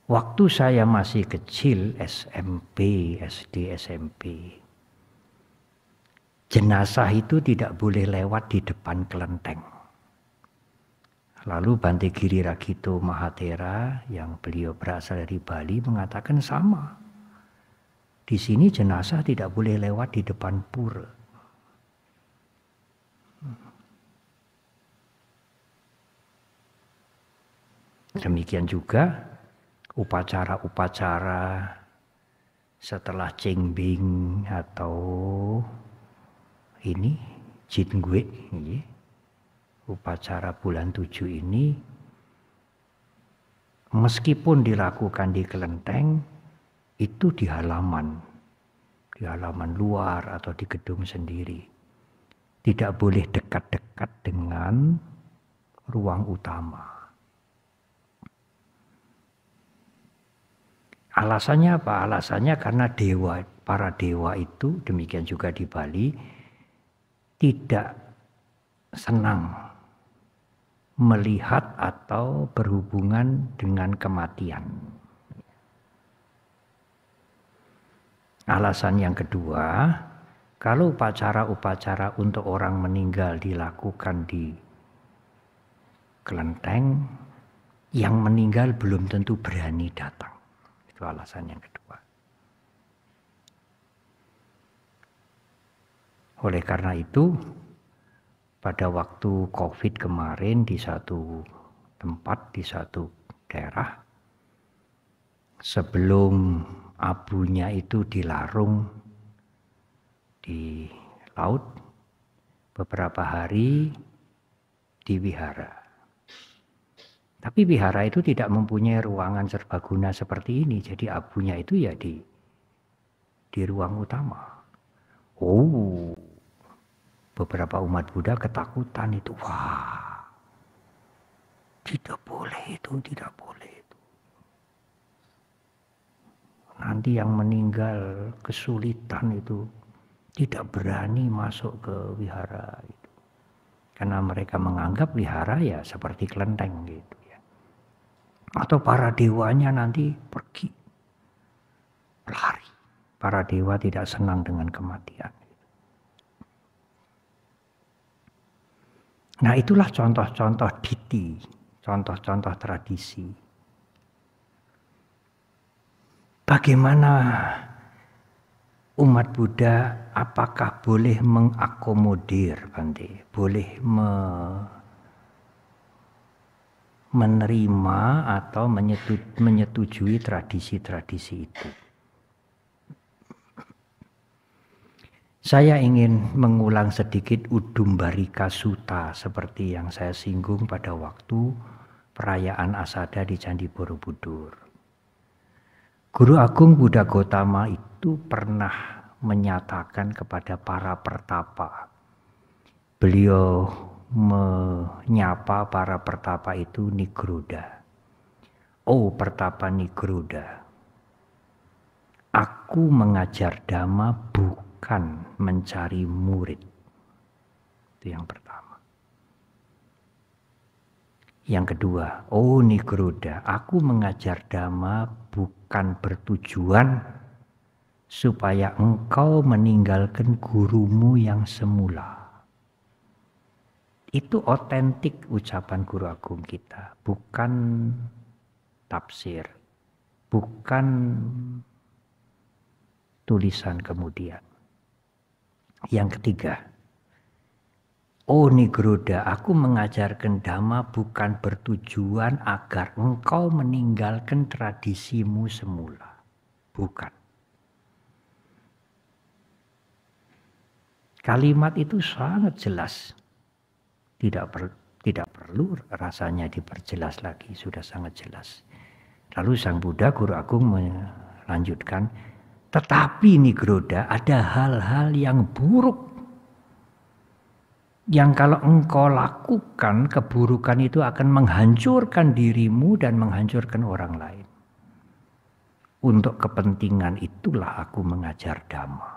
Waktu saya masih kecil, SMP, SD, SMP, jenazah itu tidak boleh lewat di depan kelenteng. Lalu Bante Giri Ragito Mahatera yang beliau berasal dari Bali mengatakan sama. Di sini jenazah tidak boleh lewat di depan pura. Demikian juga upacara-upacara setelah Cengbing atau ini Jingwe, upacara bulan 7 ini meskipun dilakukan di kelenteng itu di halaman luar atau di gedung sendiri, tidak boleh dekat-dekat dengan ruang utama. Alasannya apa? Alasannya karena para dewa itu, demikian juga di Bali, tidak senang melihat atau berhubungan dengan kematian. Alasan yang kedua, kalau upacara-upacara untuk orang meninggal dilakukan di kelenteng, yang meninggal belum tentu berani datang. Itu alasan yang kedua. Oleh karena itu, pada waktu COVID kemarin di satu tempat, di satu daerah, sebelum abunya itu dilarung di laut, beberapa hari di wihara. Tapi wihara itu tidak mempunyai ruangan serbaguna seperti ini, jadi abunya itu ya di ruang utama. Oh, beberapa umat Buddha ketakutan itu. Wah, tidak boleh itu, tidak boleh itu. Nanti yang meninggal kesulitan itu tidak berani masuk ke wihara itu. Karena mereka menganggap wihara ya seperti kelenteng gitu. Atau para dewanya nanti pergi, lari. Para dewa tidak senang dengan kematian. Nah, itulah contoh-contoh diti, contoh-contoh tradisi. Bagaimana umat Buddha apakah boleh mengakomodir, Bante? Boleh menerima atau menyetujui tradisi-tradisi itu. Saya ingin mengulang sedikit Udumbarika Sutta seperti yang saya singgung pada waktu perayaan Asada di Candi Borobudur. Guru Agung Buddha Gautama itu pernah menyatakan kepada para pertapa. Beliau menyapa para pertapa itu Nigroda. Oh pertapa Nigroda, aku mengajar Dhamma bukan mencari murid. Itu yang pertama. Yang kedua, oh Nigroda, aku mengajar Dhamma bukan bertujuan supaya engkau meninggalkan gurumu yang semula. Itu otentik ucapan Guru Agung kita, bukan tafsir, bukan tulisan kemudian. Yang ketiga, oh Nigroda, aku mengajarkan Dhamma bukan bertujuan agar engkau meninggalkan tradisimu semula. Bukan. Kalimat itu sangat jelas. Tidak perlu rasanya diperjelas lagi, sudah sangat jelas. Lalu Sang Buddha Guru Agung melanjutkan, tetapi Nigroda ada hal-hal yang buruk yang kalau engkau lakukan, keburukan itu akan menghancurkan dirimu dan menghancurkan orang lain. Untuk kepentingan itulah aku mengajar Dhamma.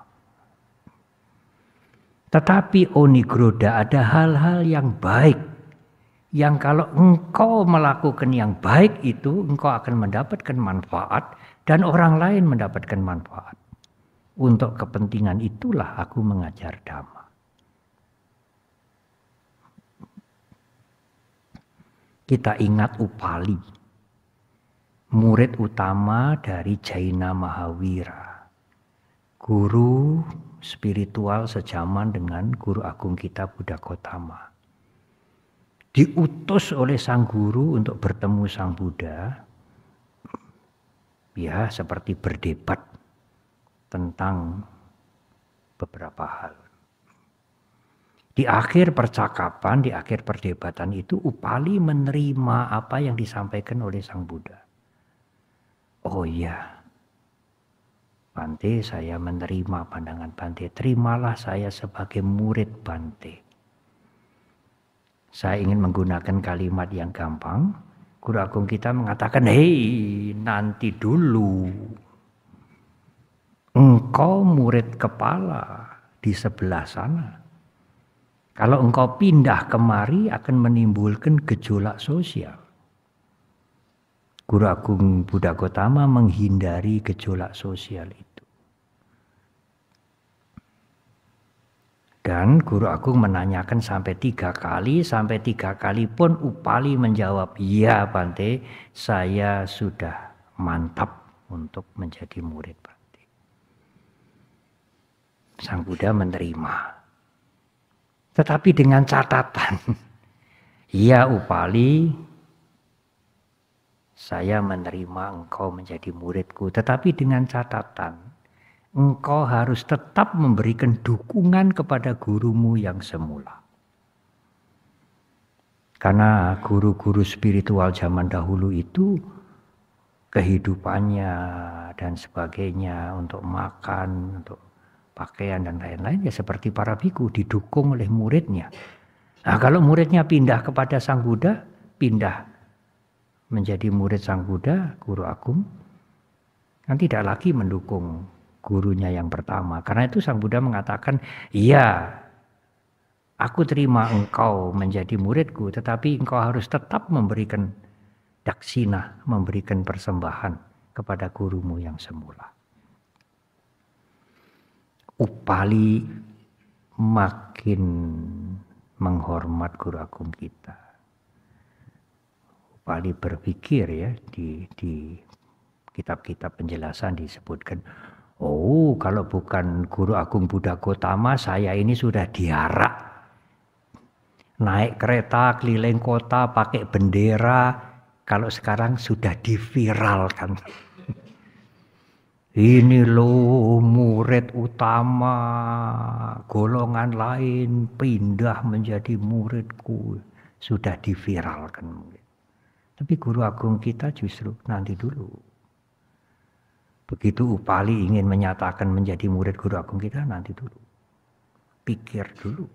Tetapi oh Nigroda ada hal-hal yang baik yang kalau engkau melakukan yang baik itu, engkau akan mendapatkan manfaat dan orang lain mendapatkan manfaat. Untuk kepentingan itulah aku mengajar Dhamma. Kita ingat Upali, murid utama dari Jaina Mahavira, guru spiritual sejaman dengan guru agung kita Buddha Gotama. Diutus oleh sang guru untuk bertemu sang Buddha, ya seperti berdebat tentang beberapa hal. Di akhir percakapan, di akhir perdebatan itu Upali menerima apa yang disampaikan oleh sang Buddha. Oh iya, Bante, saya menerima pandangan Bante. Terimalah saya sebagai murid Bante. Saya ingin menggunakan kalimat yang gampang. Guru agung kita mengatakan, hei nanti dulu. Engkau murid kepala di sebelah sana. Kalau engkau pindah kemari akan menimbulkan gejolak sosial. Guru agung Buddha Gotama menghindari gejolak sosial itu. Dan guru agung menanyakan sampai 3 kali, sampai 3 kali pun Upali menjawab, iya Bante, saya sudah mantap untuk menjadi murid Bante. Sang Buddha menerima. Tetapi dengan catatan, iya Upali, saya menerima engkau menjadi muridku, tetapi dengan catatan, engkau harus tetap memberikan dukungan kepada gurumu yang semula. Karena guru-guru spiritual zaman dahulu itu kehidupannya dan sebagainya untuk makan, untuk pakaian dan lain-lain ya seperti para biku didukung oleh muridnya. Nah kalau muridnya pindah kepada sang Buddha, pindah menjadi murid sang Buddha, guru agung, kan tidak lagi mendukung gurunya yang pertama. Karena itu sang Buddha mengatakan, iya, aku terima engkau menjadi muridku, tetapi engkau harus tetap memberikan daksina, memberikan persembahan kepada gurumu yang semula. Upali makin menghormat guru agung kita. Upali berpikir ya, di kitab-kitab penjelasan disebutkan, oh, kalau bukan guru agung Buddha Gotama, saya ini sudah diarak. Naik kereta keliling kota pakai bendera, kalau sekarang sudah diviralkan. Ini loh murid utama, golongan lain pindah menjadi muridku, sudah diviralkan. Tapi guru agung kita justru nanti dulu. Begitu Upali ingin menyatakan menjadi murid guru agung kita, nanti dulu. Pikir dulu.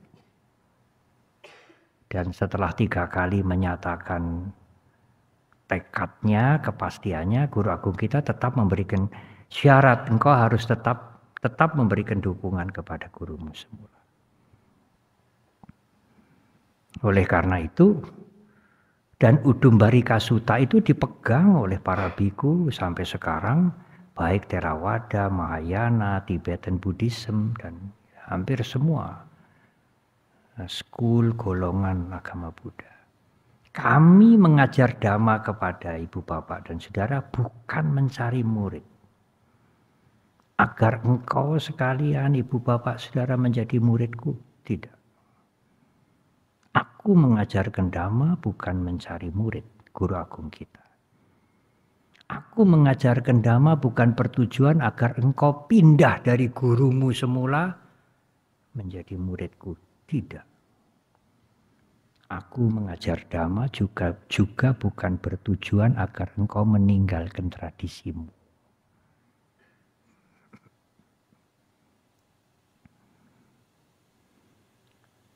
Dan setelah 3 kali menyatakan tekadnya, kepastiannya, guru agung kita tetap memberikan syarat. Engkau harus tetap memberikan dukungan kepada gurumu semula. Oleh karena itu, dan Udumbarika Sutta itu dipegang oleh para biku sampai sekarang, baik Theravada, Mahayana, Tibetan Buddhism, dan hampir semua school golongan agama Buddha. Kami mengajar Dhamma kepada ibu bapak dan saudara bukan mencari murid. Agar engkau sekalian ibu bapak saudara menjadi muridku, tidak. Aku mengajarkan Dhamma bukan mencari murid, guru agung kita. Aku mengajarkan Dhamma bukan bertujuan agar engkau pindah dari gurumu semula menjadi muridku. Tidak. Aku mengajar Dhamma juga bukan bertujuan agar engkau meninggalkan tradisimu.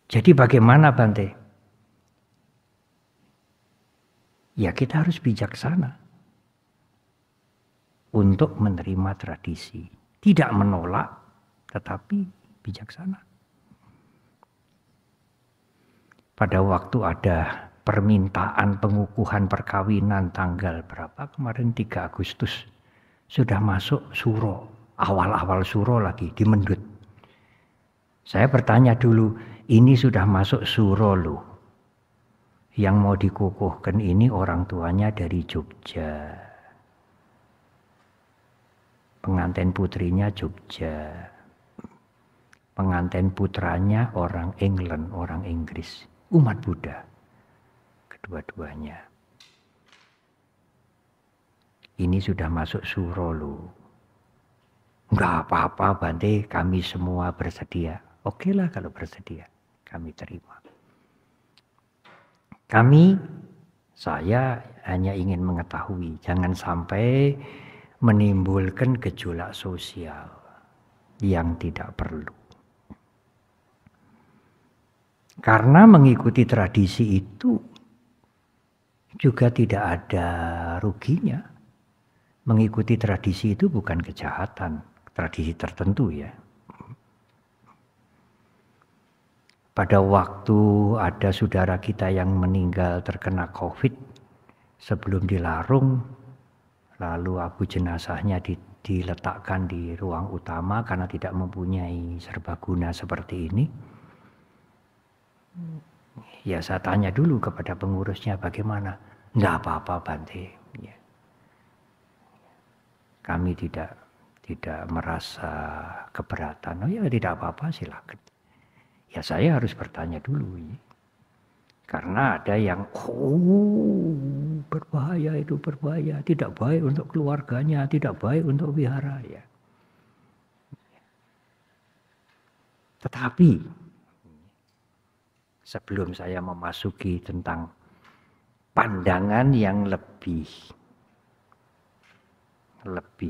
Jadi bagaimana Bante? Ya kita harus bijaksana untuk menerima tradisi. Tidak menolak, tetapi bijaksana. Pada waktu ada permintaan pengukuhan perkawinan tanggal berapa kemarin 3 Agustus sudah masuk suro, awal-awal suro lagi di Mendut. Saya bertanya dulu, ini sudah masuk suro loh. Yang mau dikukuhkan ini orang tuanya dari Jogja. Pengantin putrinya Jogja. Pengantin putranya orang England, orang Inggris. Umat Buddha. Kedua-duanya. Ini sudah masuk suro loh. Enggak apa-apa Bante, kami semua bersedia. Oke lah kalau bersedia, kami terima. Saya hanya ingin mengetahui, jangan sampai menimbulkan gejolak sosial yang tidak perlu. Karena mengikuti tradisi itu juga tidak ada ruginya. Mengikuti tradisi itu bukan kejahatan, tradisi tertentu ya. Pada waktu ada saudara kita yang meninggal terkena COVID, sebelum dilarung, lalu abu jenazahnya diletakkan di ruang utama karena tidak mempunyai serbaguna seperti ini. Ya saya tanya dulu kepada pengurusnya bagaimana. Enggak apa-apa Bante. Ya. Kami tidak merasa keberatan. Oh ya tidak apa-apa silakan. Ya saya harus bertanya dulu. Ya. Karena ada yang berbahaya itu berbahaya. Tidak baik untuk keluarganya. Tidak baik untuk wihara. Ya. Tetapi sebelum saya memasuki tentang pandangan yang lebih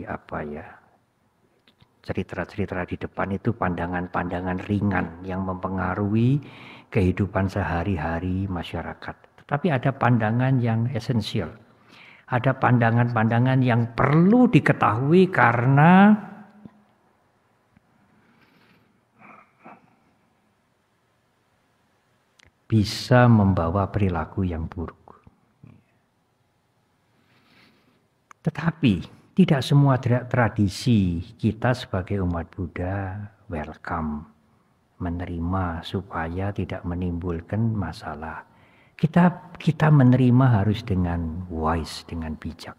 apa ya, cerita-cerita di depan itu pandangan-pandangan ringan yang mempengaruhi kehidupan sehari-hari masyarakat. Tetapi ada pandangan yang esensial. Ada pandangan-pandangan yang perlu diketahui karena bisa membawa perilaku yang buruk. Tetapi tidak semua tradisi kita sebagai umat Buddha welcome, menerima supaya tidak menimbulkan masalah. Kita menerima harus dengan wise, dengan bijak.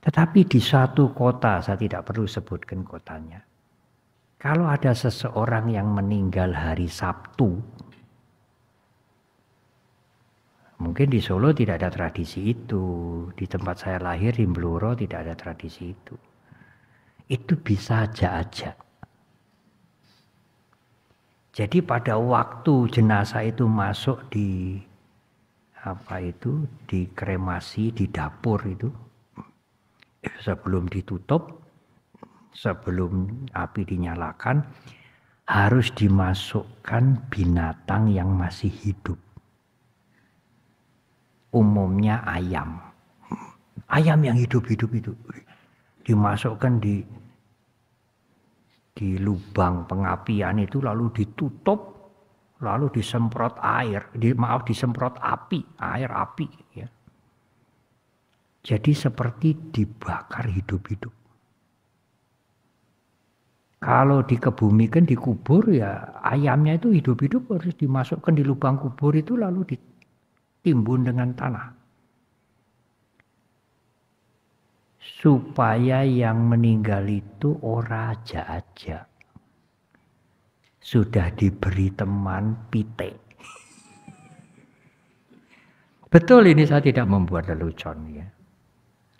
Tetapi di satu kota, saya tidak perlu sebutkan kotanya. Kalau ada seseorang yang meninggal hari Sabtu, mungkin di Solo tidak ada tradisi itu. Di tempat saya lahir, di Bluro, tidak ada tradisi itu. Itu bisa aja. Jadi pada waktu jenazah itu masuk di kremasi, di dapur itu, sebelum ditutup, sebelum api dinyalakan, harus dimasukkan binatang yang masih hidup. Umumnya ayam. Ayam yang hidup-hidup itu dimasukkan di lubang pengapian itu, lalu ditutup, lalu disemprot disemprot air api ya. Jadi seperti dibakar hidup-hidup. Kalau dikebumikan, dikubur ya ayamnya itu hidup-hidup harus dimasukkan di lubang kubur itu, lalu timbun dengan tanah. Supaya yang meninggal itu ora aja. Sudah diberi teman pite. Betul, ini saya tidak membuat lelucon ya.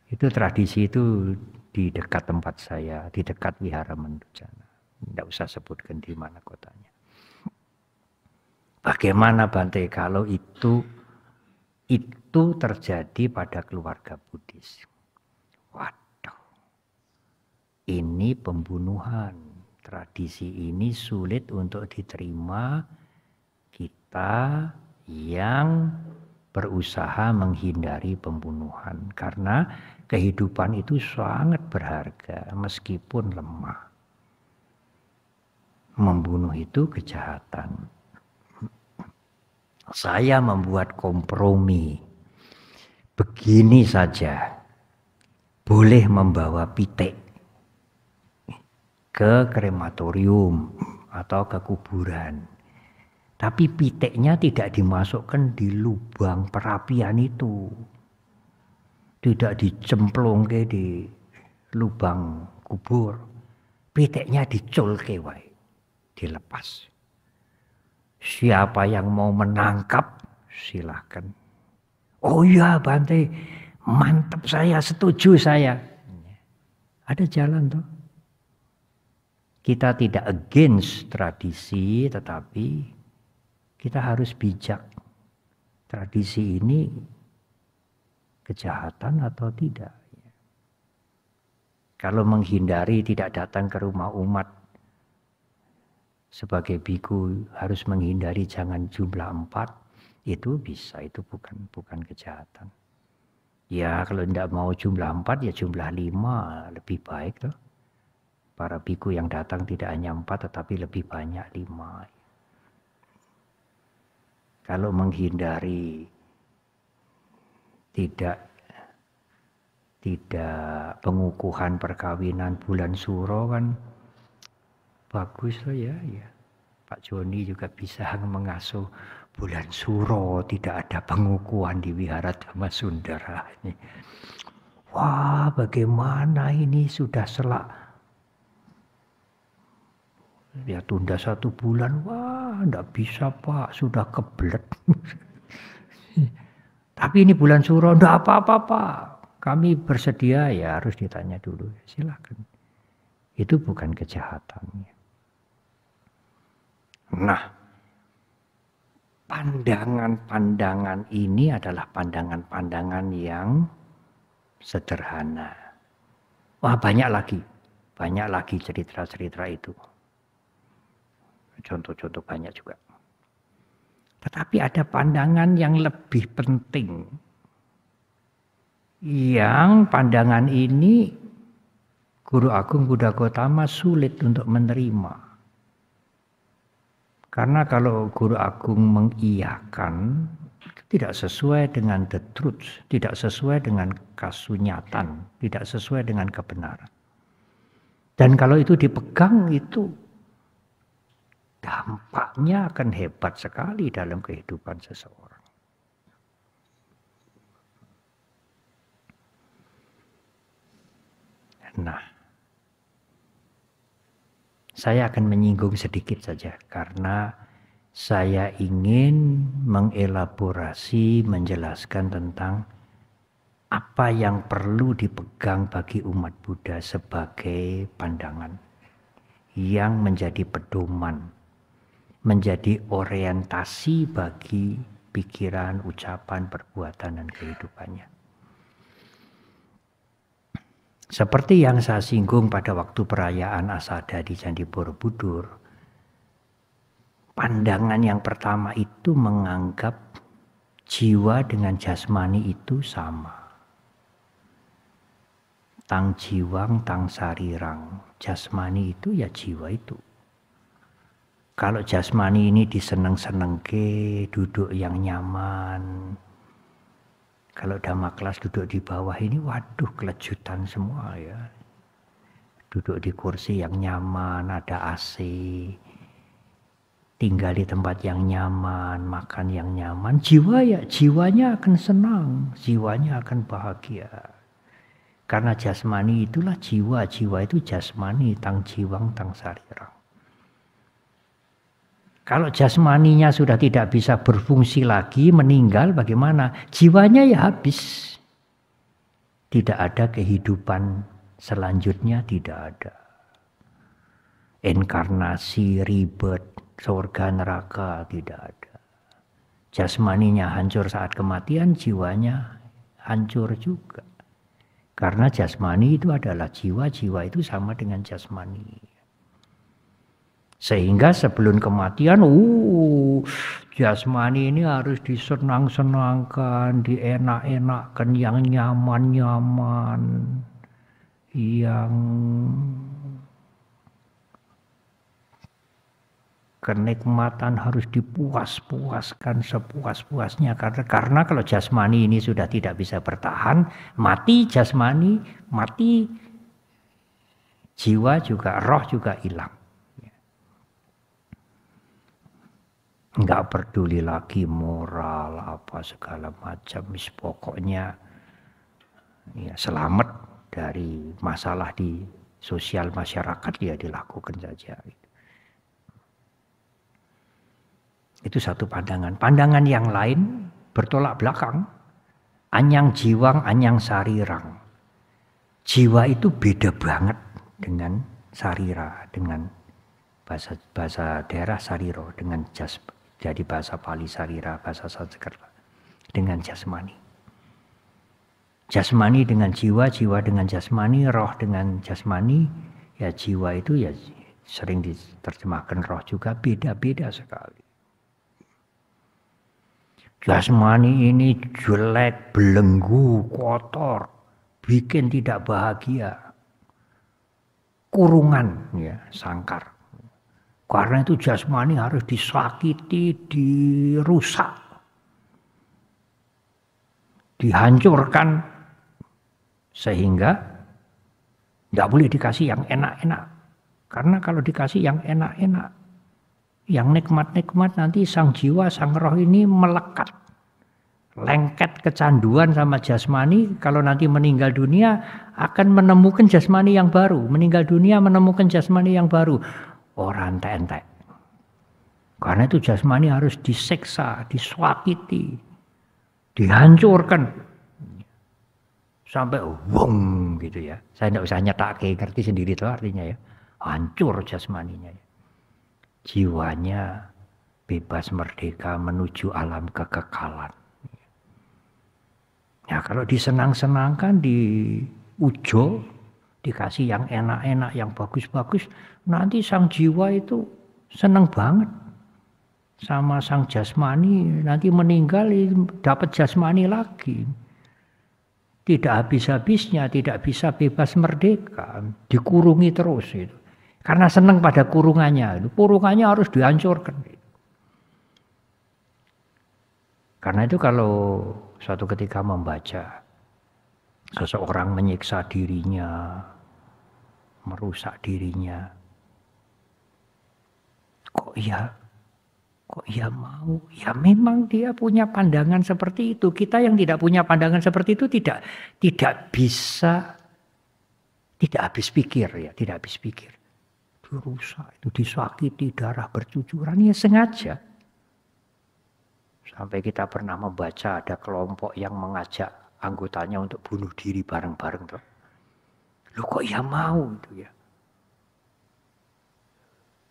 Itu tradisi itu di dekat tempat saya, di dekat Wihara Mendujana. Tidak usah sebutkan di mana kotanya. Bagaimana Bante kalau itu terjadi pada keluarga Buddhis? Waduh, ini pembunuhan. Tradisi ini sulit untuk diterima kita yang berusaha menghindari pembunuhan. Karena kehidupan itu sangat berharga meskipun lemah. Membunuh itu kejahatan. Saya membuat kompromi. Begini saja, boleh membawa pitik ke krematorium atau ke kuburan. Tapi pitiknya tidak dimasukkan di lubang perapian itu. Tidak dicemplungke di lubang kubur. Pitiknya diculke wae, dilepas. Siapa yang mau menangkap silahkan. Oh iya Bante, mantap saya, setuju saya. Ada jalan tuh. Kita tidak against tradisi, tetapi kita harus bijak. Tradisi ini kejahatan atau tidak. Kalau menghindari tidak datang ke rumah umat sebagai biku harus menghindari jangan jumlah 4, itu bisa, itu bukan kejahatan. Ya kalau tidak mau jumlah 4 ya jumlah 5 lebih baik tuh. Para biku yang datang tidak hanya 4 tetapi lebih banyak 5. Kalau menghindari tidak pengukuhan perkawinan bulan suro kan bagus loh ya. Pak Joni juga bisa mengasuh bulan suro, tidak ada pengukuhan di Wihara Dhammasundara ini. Wah, bagaimana ini sudah selak ya tunda 1 bulan, wah enggak bisa Pak, sudah kebelet. Tapi ini bulan suro, enggak apa-apa Pak, kami bersedia. Ya harus ditanya dulu, silakan. Itu bukan kejahatan. Nah, pandangan-pandangan ini adalah pandangan-pandangan yang sederhana. Wah banyak lagi cerita-cerita itu. Contoh-contoh banyak juga. Tetapi ada pandangan yang lebih penting. Yang pandangan ini Guru Agung Buddha Gautama sulit untuk menerima. Karena kalau Guru Agung mengiyakan, tidak sesuai dengan the truth, tidak sesuai dengan kasunyatan, tidak sesuai dengan kebenaran. Dan kalau itu dipegang, itu dampaknya akan hebat sekali dalam kehidupan seseorang. Nah, saya akan menyinggung sedikit saja karena saya ingin mengelaborasi, menjelaskan tentang apa yang perlu dipegang bagi umat Buddha sebagai pandangan yang menjadi pedoman, menjadi orientasi bagi pikiran, ucapan, perbuatan, dan kehidupannya. Seperti yang saya singgung pada waktu perayaan Asada di Candi Borobudur, pandangan yang pertama itu menganggap jiwa dengan jasmani itu sama. Tang jiwang, tang sarirang. Jasmani itu ya jiwa itu. Kalau jasmani ini diseneng-senengke, duduk yang nyaman. Kalau dhamma kelas duduk di bawah ini, waduh kelejutan semua ya. Duduk di kursi yang nyaman, ada AC. Tinggal di tempat yang nyaman, makan yang nyaman. Jiwanya akan senang, jiwanya akan bahagia. Karena jasmani itulah jiwa, jiwa itu jasmani, tang jiwang, tang sarirang. Kalau jasmaninya sudah tidak bisa berfungsi lagi, meninggal bagaimana? Jiwanya ya habis. Tidak ada kehidupan selanjutnya, tidak ada. Inkarnasi, ribet, surga, neraka, tidak ada. Jasmaninya hancur saat kematian, jiwanya hancur juga. Karena jasmani itu adalah jiwa, jiwa itu sama dengan jasmani. Sehingga sebelum kematian, jasmani ini harus disenang-senangkan, dienak-enakkan, yang nyaman-nyaman, yang kenikmatan harus dipuas-puaskan sepuas-puasnya, karena kalau jasmani ini sudah tidak bisa bertahan, mati jasmani, mati jiwa juga, roh juga hilang. Enggak peduli lagi moral apa segala macam, pokoknya ya selamat dari masalah di sosial masyarakat ya dilakukan saja. Itu satu pandangan. Pandangan yang lain bertolak belakang. Anyang jiwang, anyang sarirang. Jiwa itu beda banget dengan sarira, dengan bahasa daerah sariro, dengan jas, jadi bahasa Pali sarira, bahasa Sanskerta, dengan jasmani. Jasmani dengan jiwa, jiwa dengan jasmani, roh dengan jasmani. Ya jiwa itu ya sering diterjemahkan roh juga, beda-beda sekali. Jasmani ini jelek, belenggu, kotor, bikin tidak bahagia. Kurungan, ya, sangkar. Karena itu jasmani harus disakiti, dirusak, dihancurkan, sehingga tidak boleh dikasih yang enak-enak. Karena kalau dikasih yang enak-enak, yang nikmat-nikmat, nanti sang jiwa, sang roh ini melekat, lengket kecanduan sama jasmani. Kalau nanti meninggal dunia akan menemukan jasmani yang baru. Meninggal dunia menemukan jasmani yang baru. Orang entek-entek. Karena itu jasmani harus disiksa, diswakiti, dihancurkan. Sampai wong gitu ya. Saya tidak usah nyetak, ngerti sendiri itu artinya ya. Hancur jasmaninya ya. Jiwanya bebas merdeka menuju alam kekekalan. Ya kalau disenang-senangkan, diujo, dikasih yang enak-enak, yang bagus-bagus, nanti sang jiwa itu senang banget sama sang jasmani. Nanti meninggal dapat jasmani lagi. Tidak habis-habisnya, tidak bisa bebas merdeka, dikurungi terus itu. Karena senang pada kurungannya, kurungannya harus dihancurkan. Karena itu kalau suatu ketika membaca seseorang menyiksa dirinya, merusak dirinya, kok ia mau? Ya memang dia punya pandangan seperti itu. Kita yang tidak punya pandangan seperti itu tidak bisa, tidak habis pikir ya, tidak habis pikir. Rusak, itu disakiti, darah bercucuran, ya sengaja. Sampai kita pernah membaca ada kelompok yang mengajak anggotanya untuk bunuh diri bareng-bareng tuh. Loh kok ya mau itu ya?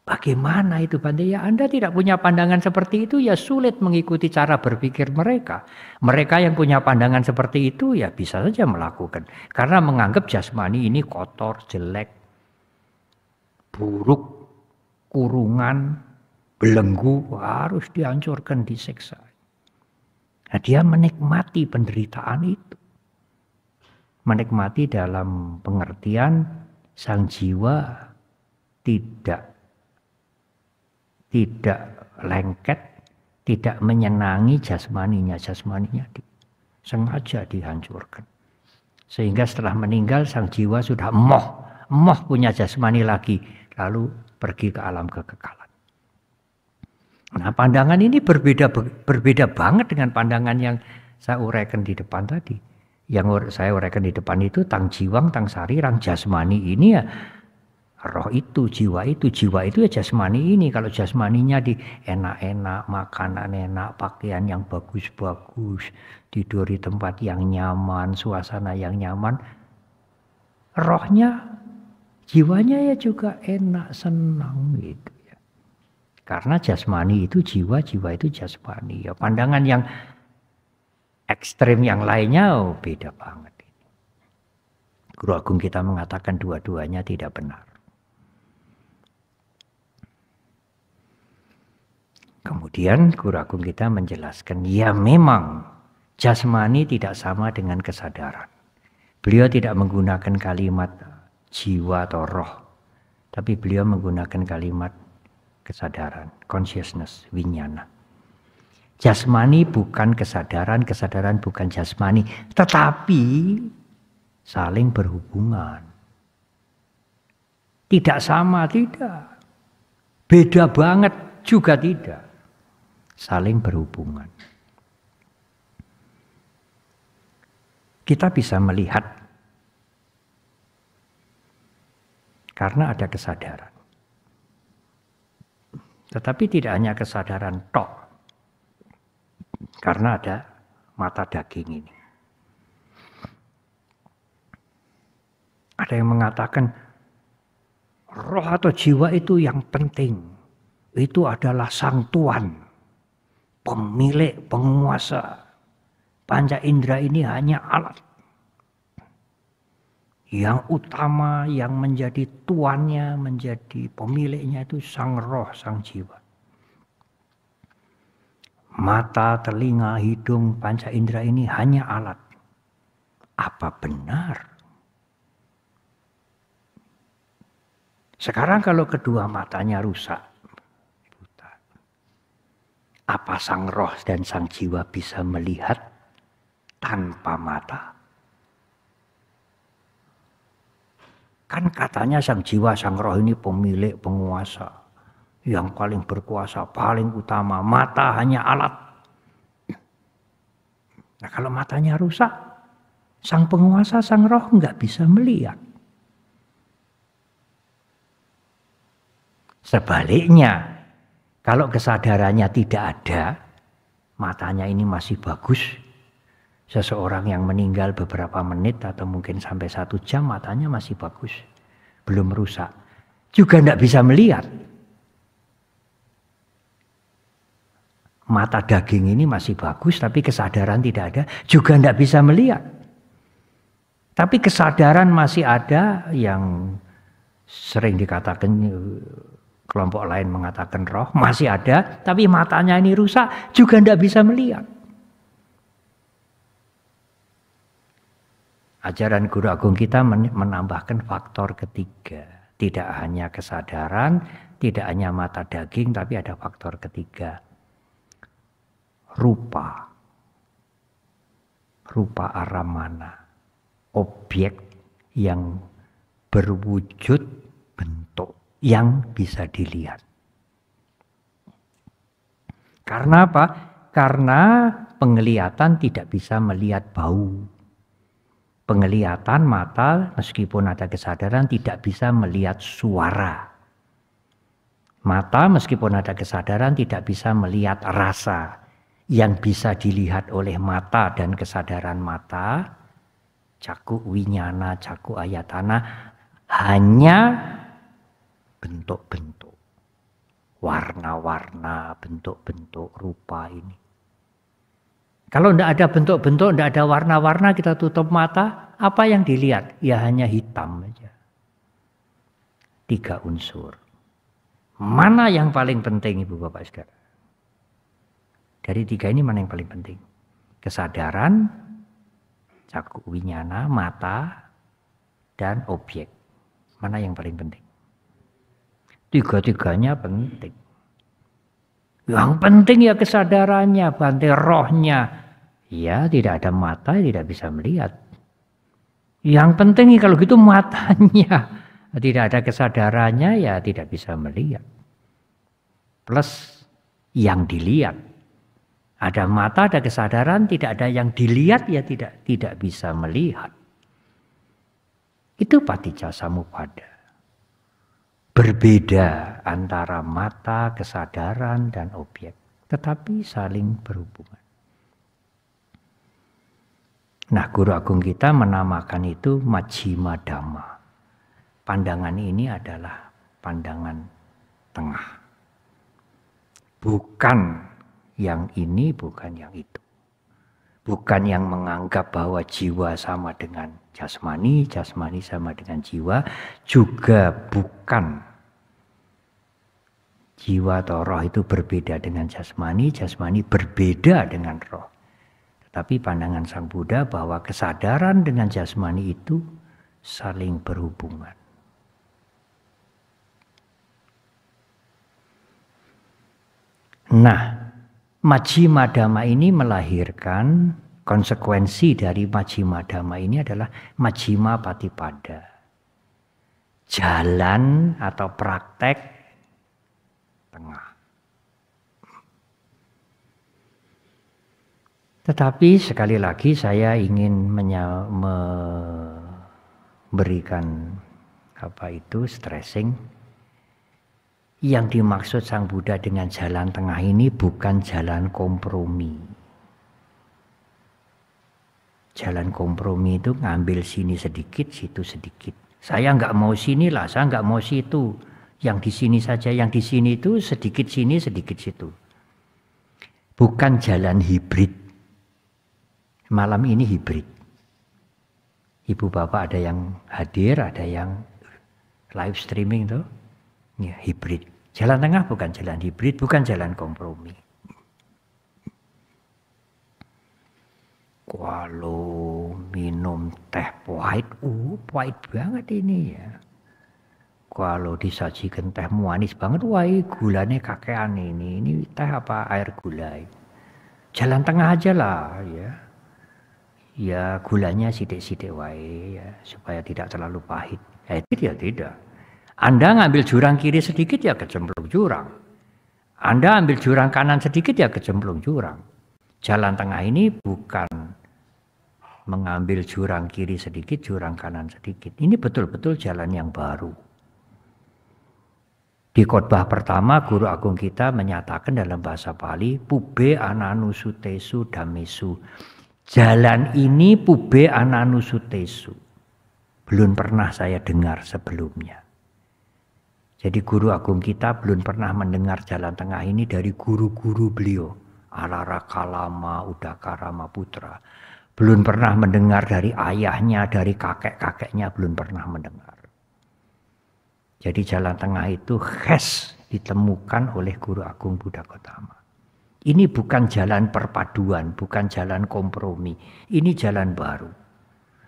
Bagaimana itu Bante? Ya Anda tidak punya pandangan seperti itu, ya sulit mengikuti cara berpikir mereka. Mereka yang punya pandangan seperti itu ya bisa saja melakukan. Karena menganggap jasmani ini kotor, jelek, buruk, kurungan, belenggu, harus dihancurkan, disiksa. Nah, dia menikmati penderitaan itu. Menikmati dalam pengertian sang jiwa tidak lengket, tidak menyenangi jasmaninya sengaja dihancurkan. Sehingga setelah meninggal sang jiwa sudah emoh punya jasmani lagi, lalu pergi ke alam kekekalan. Nah, pandangan ini berbeda banget dengan pandangan yang saya uraikan di depan tadi. Yang saya uraikan di depan itu tang jiwang, tang sarirang, jasmani ini ya roh itu, jiwa itu ya jasmani ini. Kalau jasmaninya di enak-enak, makanan enak, pakaian yang bagus-bagus, tidur di tempat yang nyaman, suasana yang nyaman, rohnya, jiwanya ya juga enak, senang gitu. Karena jasmani itu jiwa, jiwa itu jasmani. Ya, pandangan yang ekstrem yang lainnya beda banget. Guru Agung kita mengatakan dua-duanya tidak benar. Kemudian Guru Agung kita menjelaskan, ya memang jasmani tidak sama dengan kesadaran. Beliau tidak menggunakan kalimat jiwa atau roh, tapi beliau menggunakan kalimat kesadaran, consciousness, winyana. Jasmani bukan kesadaran, kesadaran bukan jasmani, tetapi saling berhubungan. Tidak sama, tidak. Beda banget juga tidak. Saling berhubungan. Kita bisa melihat karena ada kesadaran. Tetapi tidak hanya kesadaran tok. Karena ada mata daging ini. Ada yang mengatakan roh atau jiwa itu yang penting. Itu adalah sang tuan, pemilik, penguasa. Panca indera ini hanya alat. Yang utama, yang menjadi tuannya, menjadi pemiliknya itu sang roh, sang jiwa. Mata, telinga, hidung, panca indera ini hanya alat. Apa benar? Sekarang kalau kedua matanya rusak, buta. Apa sang roh dan sang jiwa bisa melihat tanpa mata? Kan katanya sang jiwa, sang roh ini pemilik, penguasa. Yang paling berkuasa, paling utama. Mata hanya alat. Nah kalau matanya rusak, sang penguasa, sang roh nggak bisa melihat. Sebaliknya, kalau kesadarannya tidak ada, matanya ini masih bagus. Seseorang yang meninggal beberapa menit atau mungkin sampai 1 jam, matanya masih bagus. Belum rusak. Juga tidak bisa melihat. Mata daging ini masih bagus, tapi kesadaran tidak ada, juga tidak bisa melihat. Tapi kesadaran masih ada, yang sering dikatakan kelompok lain mengatakan roh, masih ada, tapi matanya ini rusak, juga tidak bisa melihat. Ajaran Guru Agung kita menambahkan faktor ketiga. Tidak hanya kesadaran, tidak hanya mata daging, tapi ada faktor ketiga. Rupa aramana, objek yang berwujud bentuk yang bisa dilihat. Karena apa? Karena penglihatan tidak bisa melihat bau. Penglihatan mata meskipun ada kesadaran tidak bisa melihat suara. Mata meskipun ada kesadaran tidak bisa melihat rasa. Yang bisa dilihat oleh mata dan kesadaran mata, caku winyana, caku ayatana, hanya bentuk-bentuk, warna-warna, bentuk-bentuk rupa ini. Kalau tidak ada bentuk-bentuk, tidak ada warna-warna, kita tutup mata, apa yang dilihat? Ya hanya hitam saja. 3 unsur. Mana yang paling penting Ibu Bapak sekalian? Dari 3 ini mana yang paling penting? Kesadaran, caku winyana, mata, dan objek. Mana yang paling penting? 3-tiganya penting. Yang penting ya kesadarannya, Bante, rohnya. Ya tidak ada mata, tidak bisa melihat. Yang penting kalau gitu matanya. Tidak ada kesadarannya, ya tidak bisa melihat. Plus yang dilihat. Ada mata, ada kesadaran, tidak ada yang dilihat, ya tidak bisa melihat. Itu paticca samuppada. Berbeda antara mata, kesadaran, dan objek. Tetapi saling berhubungan. Nah, Guru Agung kita menamakan itu Majjhima Dhamma. Pandangan ini adalah pandangan tengah. Bukan yang ini, bukan yang itu. Bukan yang menganggap bahwa jiwa sama dengan jasmani, jasmani sama dengan jiwa. Juga bukan jiwa atau roh itu berbeda dengan jasmani, jasmani berbeda dengan roh. Tetapi pandangan Sang Buddha bahwa kesadaran dengan jasmani itu saling berhubungan. Nah, Majjhima Dhamma ini melahirkan konsekuensi dari Majjhima Dhamma ini adalah Majjhima Patipada. Jalan atau praktek tengah. Tetapi sekali lagi saya ingin memberikan stressing. Yang dimaksud Sang Buddha dengan jalan tengah ini bukan jalan kompromi. Jalan kompromi itu ngambil sini sedikit, situ sedikit. Saya nggak mau sini lah, saya nggak mau situ. Yang di sini saja, yang di sini itu sedikit sini, sedikit situ. Bukan jalan hibrid. Malam ini hibrid. Ibu bapak ada yang hadir, ada yang live streaming tuh. Ya, hibrid. Jalan tengah bukan jalan hibrid, bukan jalan kompromi. Kalau minum teh pahit, pahit banget ini ya. Kalau disajikan teh manis banget, gulanya kakean ini. Ini teh apa air gula? Jalan tengah aja lah ya. Ya gulanya sidik-sidik ya, supaya tidak terlalu pahit. Tidak. Anda ngambil jurang kiri sedikit ya kecemplung jurang. Anda ambil jurang kanan sedikit ya kecemplung jurang. Jalan tengah ini bukan mengambil jurang kiri sedikit, jurang kanan sedikit. Ini betul-betul jalan yang baru. Di khotbah pertama Guru Agung kita menyatakan dalam bahasa Pali, Pube ananusutesu dhamesu. Jalan ini Pube ananusutesu. Belum pernah saya dengar sebelumnya. Jadi Guru Agung kita belum pernah mendengar jalan tengah ini dari guru-guru beliau. Alara Kalama, Udakarama Putra. Belum pernah mendengar dari ayahnya, dari kakek-kakeknya, belum pernah mendengar. Jadi jalan tengah itu khas ditemukan oleh Guru Agung Buddha Gautama. Ini bukan jalan perpaduan, bukan jalan kompromi. Ini jalan baru.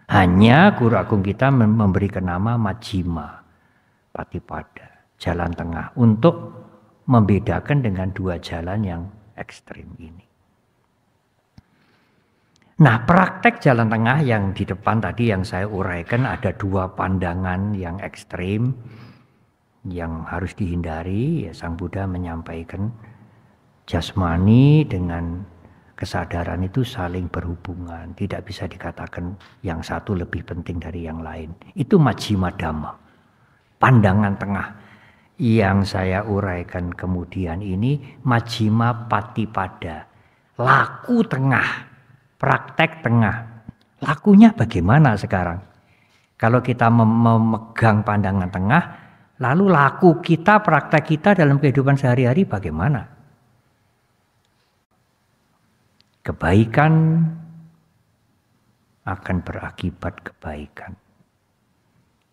Hanya Guru Agung kita memberikan nama Majjhima Patipada, jalan tengah, untuk membedakan dengan dua jalan yang ekstrim ini. Nah, praktek jalan tengah yang di depan tadi yang saya uraikan ada dua pandangan yang ekstrim yang harus dihindari. Ya, Sang Buddha menyampaikan jasmani dengan kesadaran itu saling berhubungan. Tidak bisa dikatakan yang satu lebih penting dari yang lain. Itu Majjhima Dhamma, pandangan tengah. Yang saya uraikan kemudian ini Majjhima Patipada, laku tengah. Praktek tengah. Lakunya bagaimana sekarang? Kalau kita memegang pandangan tengah, lalu laku kita, praktek kita dalam kehidupan sehari-hari bagaimana? Kebaikan akan berakibat kebaikan.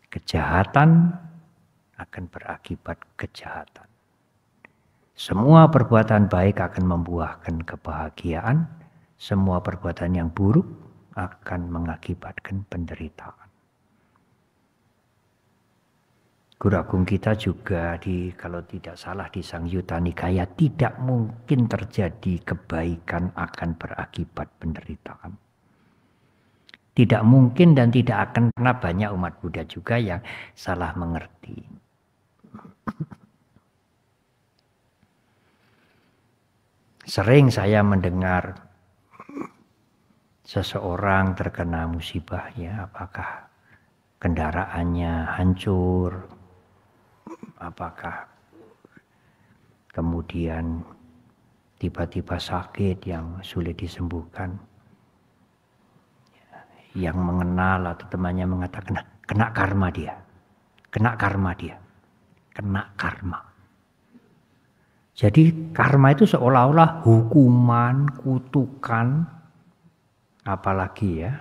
Kejahatan akan berakibat kejahatan. Semua perbuatan baik akan membuahkan kebahagiaan. Semua perbuatan yang buruk akan mengakibatkan penderitaan. Guru Agung kita juga kalau tidak salah di Sangyutta Nikaya, tidak mungkin terjadi kebaikan akan berakibat penderitaan. Tidak mungkin dan tidak akan, karena banyak umat Buddha juga yang salah mengerti. Sering saya mendengar seseorang terkena musibah, ya, apakah kendaraannya hancur, apakah kemudian tiba-tiba sakit yang sulit disembuhkan. Yang mengenal atau temannya mengatakan, kena karma dia, kena karma dia, kena karma. Jadi karma itu seolah-olah hukuman, kutukan, apalagi ya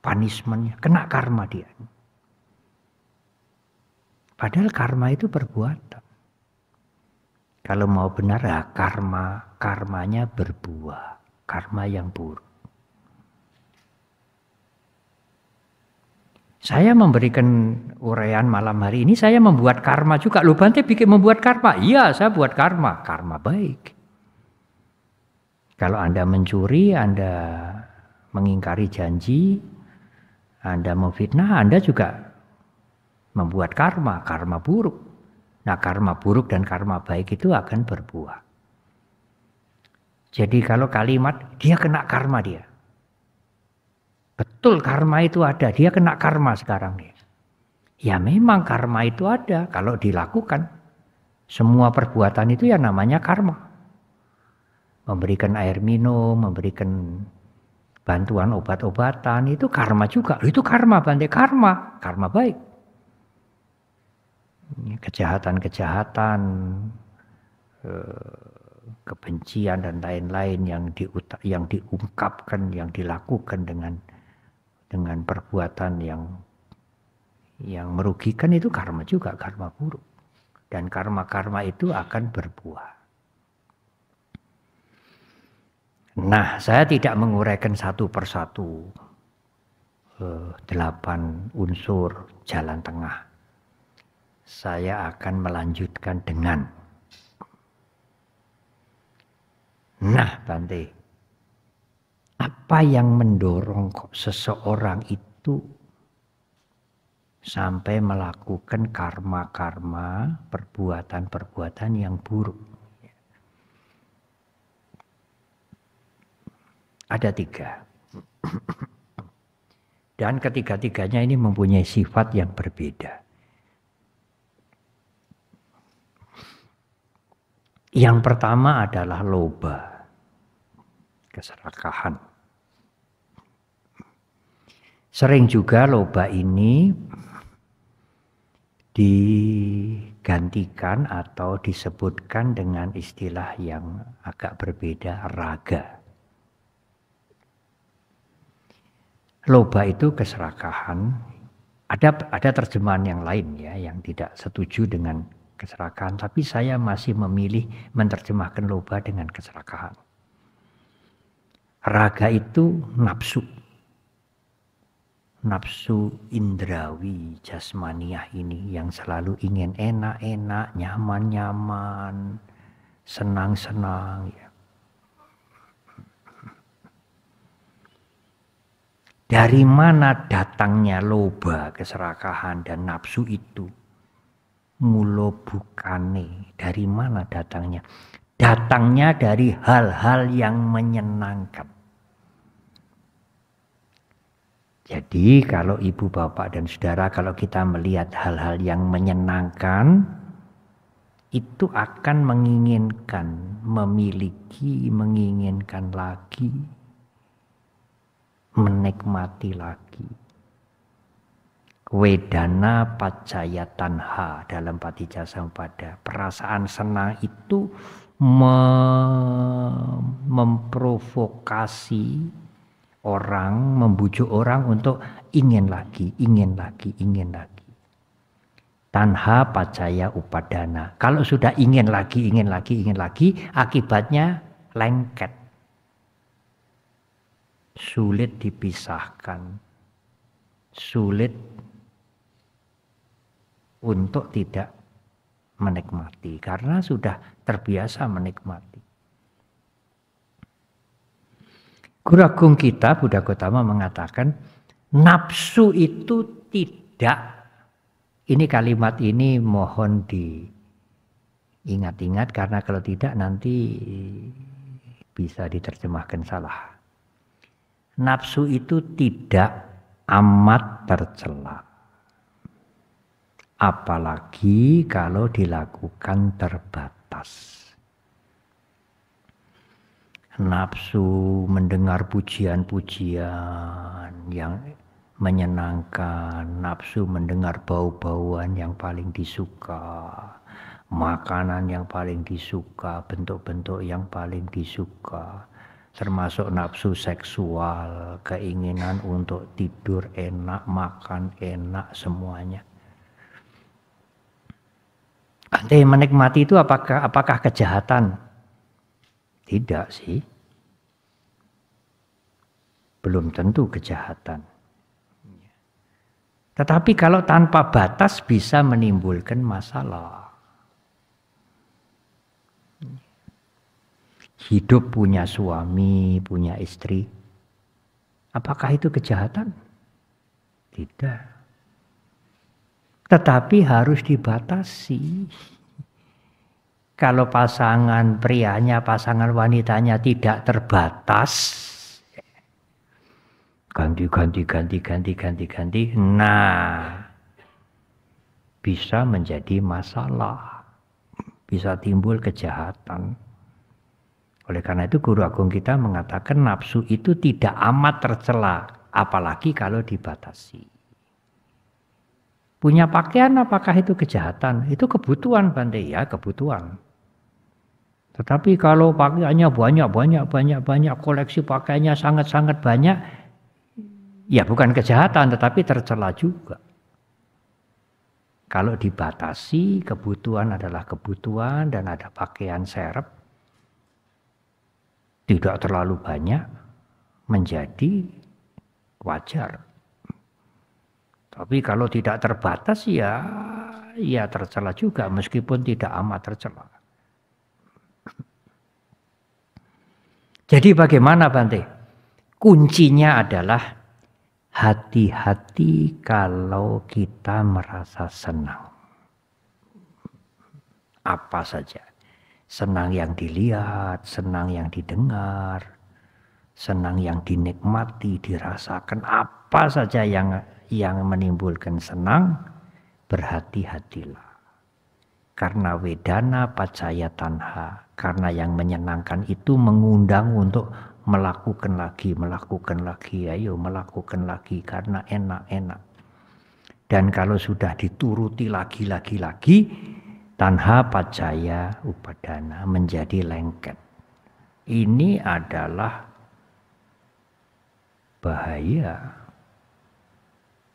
punishment-nya, kena karma dia. Padahal karma itu perbuatan. Kalau mau benar ya karmanya berbuah, karma yang buruk. Saya memberikan uraian malam hari ini, saya membuat karma juga. Loh, Bante bikin membuat karma? Iya, saya buat karma baik. Kalau Anda mencuri, Anda mengingkari janji, Anda memfitnah, Anda juga membuat karma buruk. Nah, karma buruk dan karma baik itu akan berbuah. Jadi kalau kalimat, dia kena karma dia. Betul karma itu ada, dia kena karma sekarang nih. Ya memang karma itu ada kalau dilakukan. Semua perbuatan itu ya namanya karma. Memberikan air minum, memberikan bantuan obat-obatan, itu karma juga. Itu karma, Bante, karma baik. Kejahatan-kejahatan, kebencian dan lain-lain yang diungkapkan, yang dilakukan dengan perbuatan yang merugikan, itu karma juga, karma buruk. Dan karma-karma itu akan berbuah. Nah, saya tidak menguraikan satu persatu 8 unsur jalan tengah. Saya akan melanjutkan dengan, nah Bante, apa yang mendorong kok seseorang itu sampai melakukan karma-karma, perbuatan-perbuatan yang buruk? Ada 3. Dan ketiga-tiganya ini mempunyai sifat yang berbeda. Yang pertama adalah loba, keserakahan. Sering juga loba ini digantikan atau disebutkan dengan istilah yang agak berbeda, raga. Loba itu keserakahan. Ada terjemahan yang lain ya yang tidak setuju dengan keserakahan, tapi saya masih memilih menerjemahkan loba dengan keserakahan. Raga itu nafsu. Nafsu indrawi jasmaniah ini yang selalu ingin enak-enak, nyaman-nyaman, senang-senang ya. Dari mana datangnya loba, keserakahan dan nafsu itu? Mulo bukane, dari mana datangnya? Datangnya dari hal-hal yang menyenangkan. Jadi kalau ibu, bapak dan saudara, kalau kita melihat hal-hal yang menyenangkan, itu akan menginginkan, memiliki, menginginkan lagi, menikmati lagi. Wedana pacaya tanha dalam Patijasampada. Perasaan senang itu memprovokasi orang, membujuk orang untuk ingin lagi, ingin lagi, ingin lagi. Tanha pacaya upadana. Kalau sudah ingin lagi, ingin lagi, ingin lagi, akibatnya lengket. Sulit dipisahkan, sulit untuk tidak menikmati karena sudah terbiasa menikmati. Guru Agung kita Buddha Gautama mengatakan nafsu itu tidak, ini kalimat ini mohon diingat-ingat karena kalau tidak nanti bisa diterjemahkan salah. Nafsu itu tidak amat tercela. Apalagi kalau dilakukan terbatas. Nafsu mendengar pujian-pujian yang menyenangkan, nafsu mendengar bau-bauan yang paling disuka, makanan yang paling disuka, bentuk-bentuk yang paling disuka, termasuk nafsu seksual, keinginan untuk tidur enak, makan enak, semuanya. Anda menikmati itu apakah kejahatan? Tidak sih. Belum tentu kejahatan. Tetapi kalau tanpa batas bisa menimbulkan masalah. hidup punya suami, punya istri. Apakah itu kejahatan? Tidak. Tetapi harus dibatasi. Kalau pasangan prianya, pasangan wanitanya tidak terbatas, ganti. Nah, bisa menjadi masalah, bisa timbul kejahatan. Oleh karena itu Guru Agung kita mengatakan nafsu itu tidak amat tercela, apalagi kalau dibatasi. Punya pakaian apakah itu kejahatan? Itu kebutuhan, Bante, ya, kebutuhan. Tetapi kalau pakaiannya banyak, koleksi pakaiannya sangat-sangat banyak, ya bukan kejahatan, tetapi tercela juga. Kalau dibatasi, kebutuhan adalah kebutuhan dan ada pakaian serep, tidak terlalu banyak, menjadi wajar. Tapi kalau tidak terbatas ya tercela juga, meskipun tidak amat tercela. Jadi bagaimana, Bante? Kuncinya adalah hati-hati kalau kita merasa senang. Apa saja. Senang yang dilihat, senang yang didengar, senang yang dinikmati, dirasakan, apa saja yang menimbulkan senang, berhati-hatilah. Karena wedana pacaya tanha, karena yang menyenangkan itu mengundang untuk melakukan lagi, ayo melakukan lagi karena enak-enak. Dan kalau sudah dituruti lagi, tanha pacaya upadana, menjadi lengket. Ini adalah bahaya.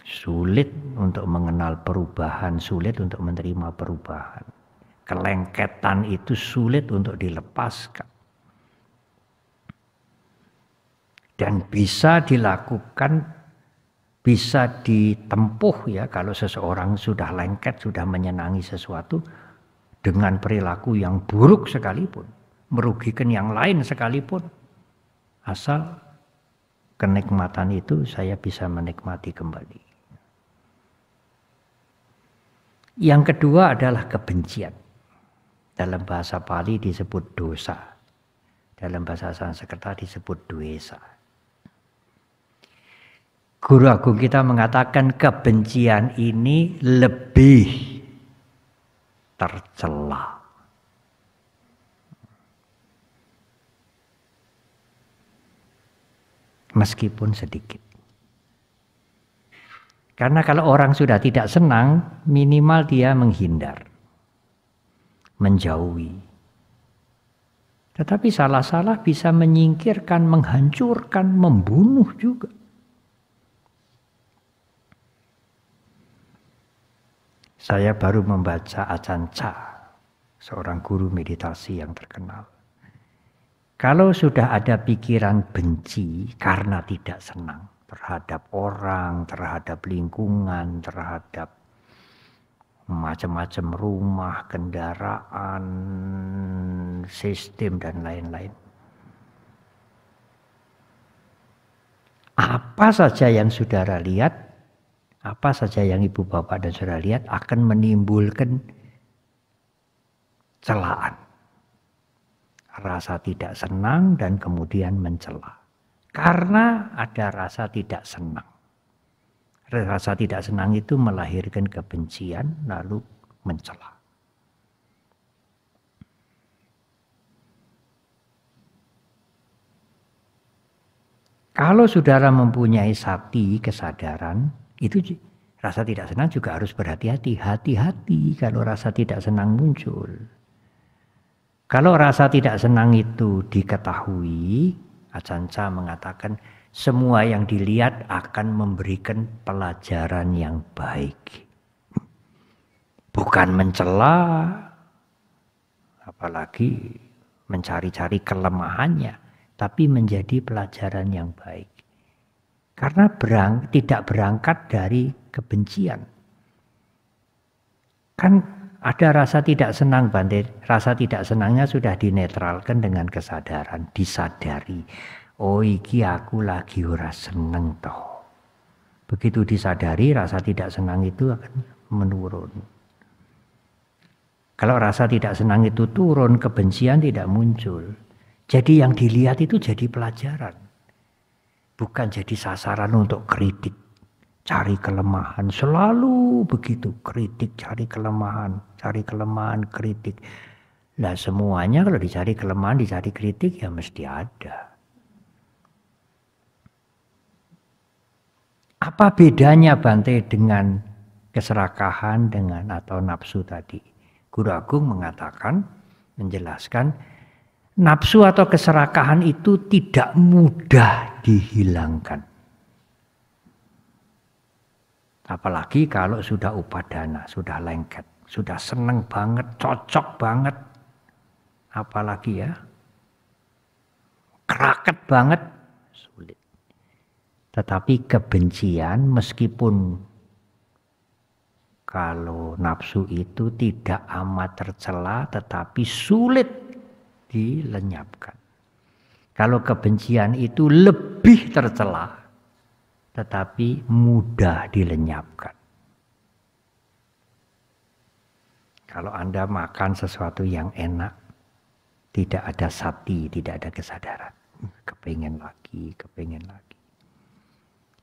Sulit untuk mengenal perubahan, sulit untuk menerima perubahan. Kelengketan itu sulit untuk dilepaskan. Dan bisa dilakukan, bisa ditempuh ya kalau seseorang sudah lengket, sudah menyenangi sesuatu dengan perilaku yang buruk sekalipun, merugikan yang lain sekalipun. Asal kenikmatan itu saya bisa menikmati kembali. Yang kedua adalah kebencian. Dalam bahasa Pali disebut dosa. Dalam bahasa Sanskerta disebut dwesa. Guru Agung kita mengatakan kebencian ini lebih tercela. Meskipun sedikit. Karena kalau orang sudah tidak senang, minimal dia menghindar, menjauhi. Tetapi salah-salah bisa menyingkirkan, menghancurkan, membunuh juga. Saya baru membaca Ajahn Chah, seorang guru meditasi yang terkenal. Kalau sudah ada pikiran benci karena tidak senang terhadap orang, terhadap lingkungan, terhadap macam-macam rumah, kendaraan, sistem dan lain-lain. Apa saja yang saudara lihat, apa saja yang ibu bapak dan saudara lihat akan menimbulkan celaan. Rasa tidak senang dan kemudian mencela. Karena ada rasa tidak senang. Rasa tidak senang itu melahirkan kebencian lalu mencela. Kalau saudara mempunyai sati, kesadaran, itu rasa tidak senang juga harus berhati-hati. Hati-hati kalau rasa tidak senang muncul. Kalau rasa tidak senang itu diketahui, Ajahn Chah mengatakan semua yang dilihat akan memberikan pelajaran yang baik. Bukan mencela, apalagi mencari-cari kelemahannya, tapi menjadi pelajaran yang baik. Karena tidak berangkat dari kebencian. Kan Ada rasa tidak senang Bante, rasa tidak senangnya sudah dinetralkan dengan kesadaran, disadari. Oh iki aku lagi ora seneng toh. Begitu disadari rasa tidak senang itu akan menurun. Kalau rasa tidak senang itu turun, kebencian tidak muncul. Jadi yang dilihat itu jadi pelajaran. Bukan jadi sasaran untuk kritik. Cari kelemahan, selalu begitu, kritik, cari kelemahan, kritik. Nah semuanya kalau dicari kelemahan, dicari kritik ya mesti ada. Apa bedanya Bante dengan keserakahan dengan atau nafsu tadi? Guru Agung mengatakan, menjelaskan, nafsu atau keserakahan itu tidak mudah dihilangkan. Apalagi kalau sudah upadana, sudah lengket, sudah seneng banget, cocok banget. Apalagi ya, keraket banget, sulit. Tetapi kebencian meskipun kalau nafsu itu tidak amat tercela, tetapi sulit dilenyapkan. Kalau kebencian itu lebih tercela, tetapi mudah dilenyapkan. Kalau Anda makan sesuatu yang enak, tidak ada sati, tidak ada kesadaran. Kepengen lagi, kepengen lagi.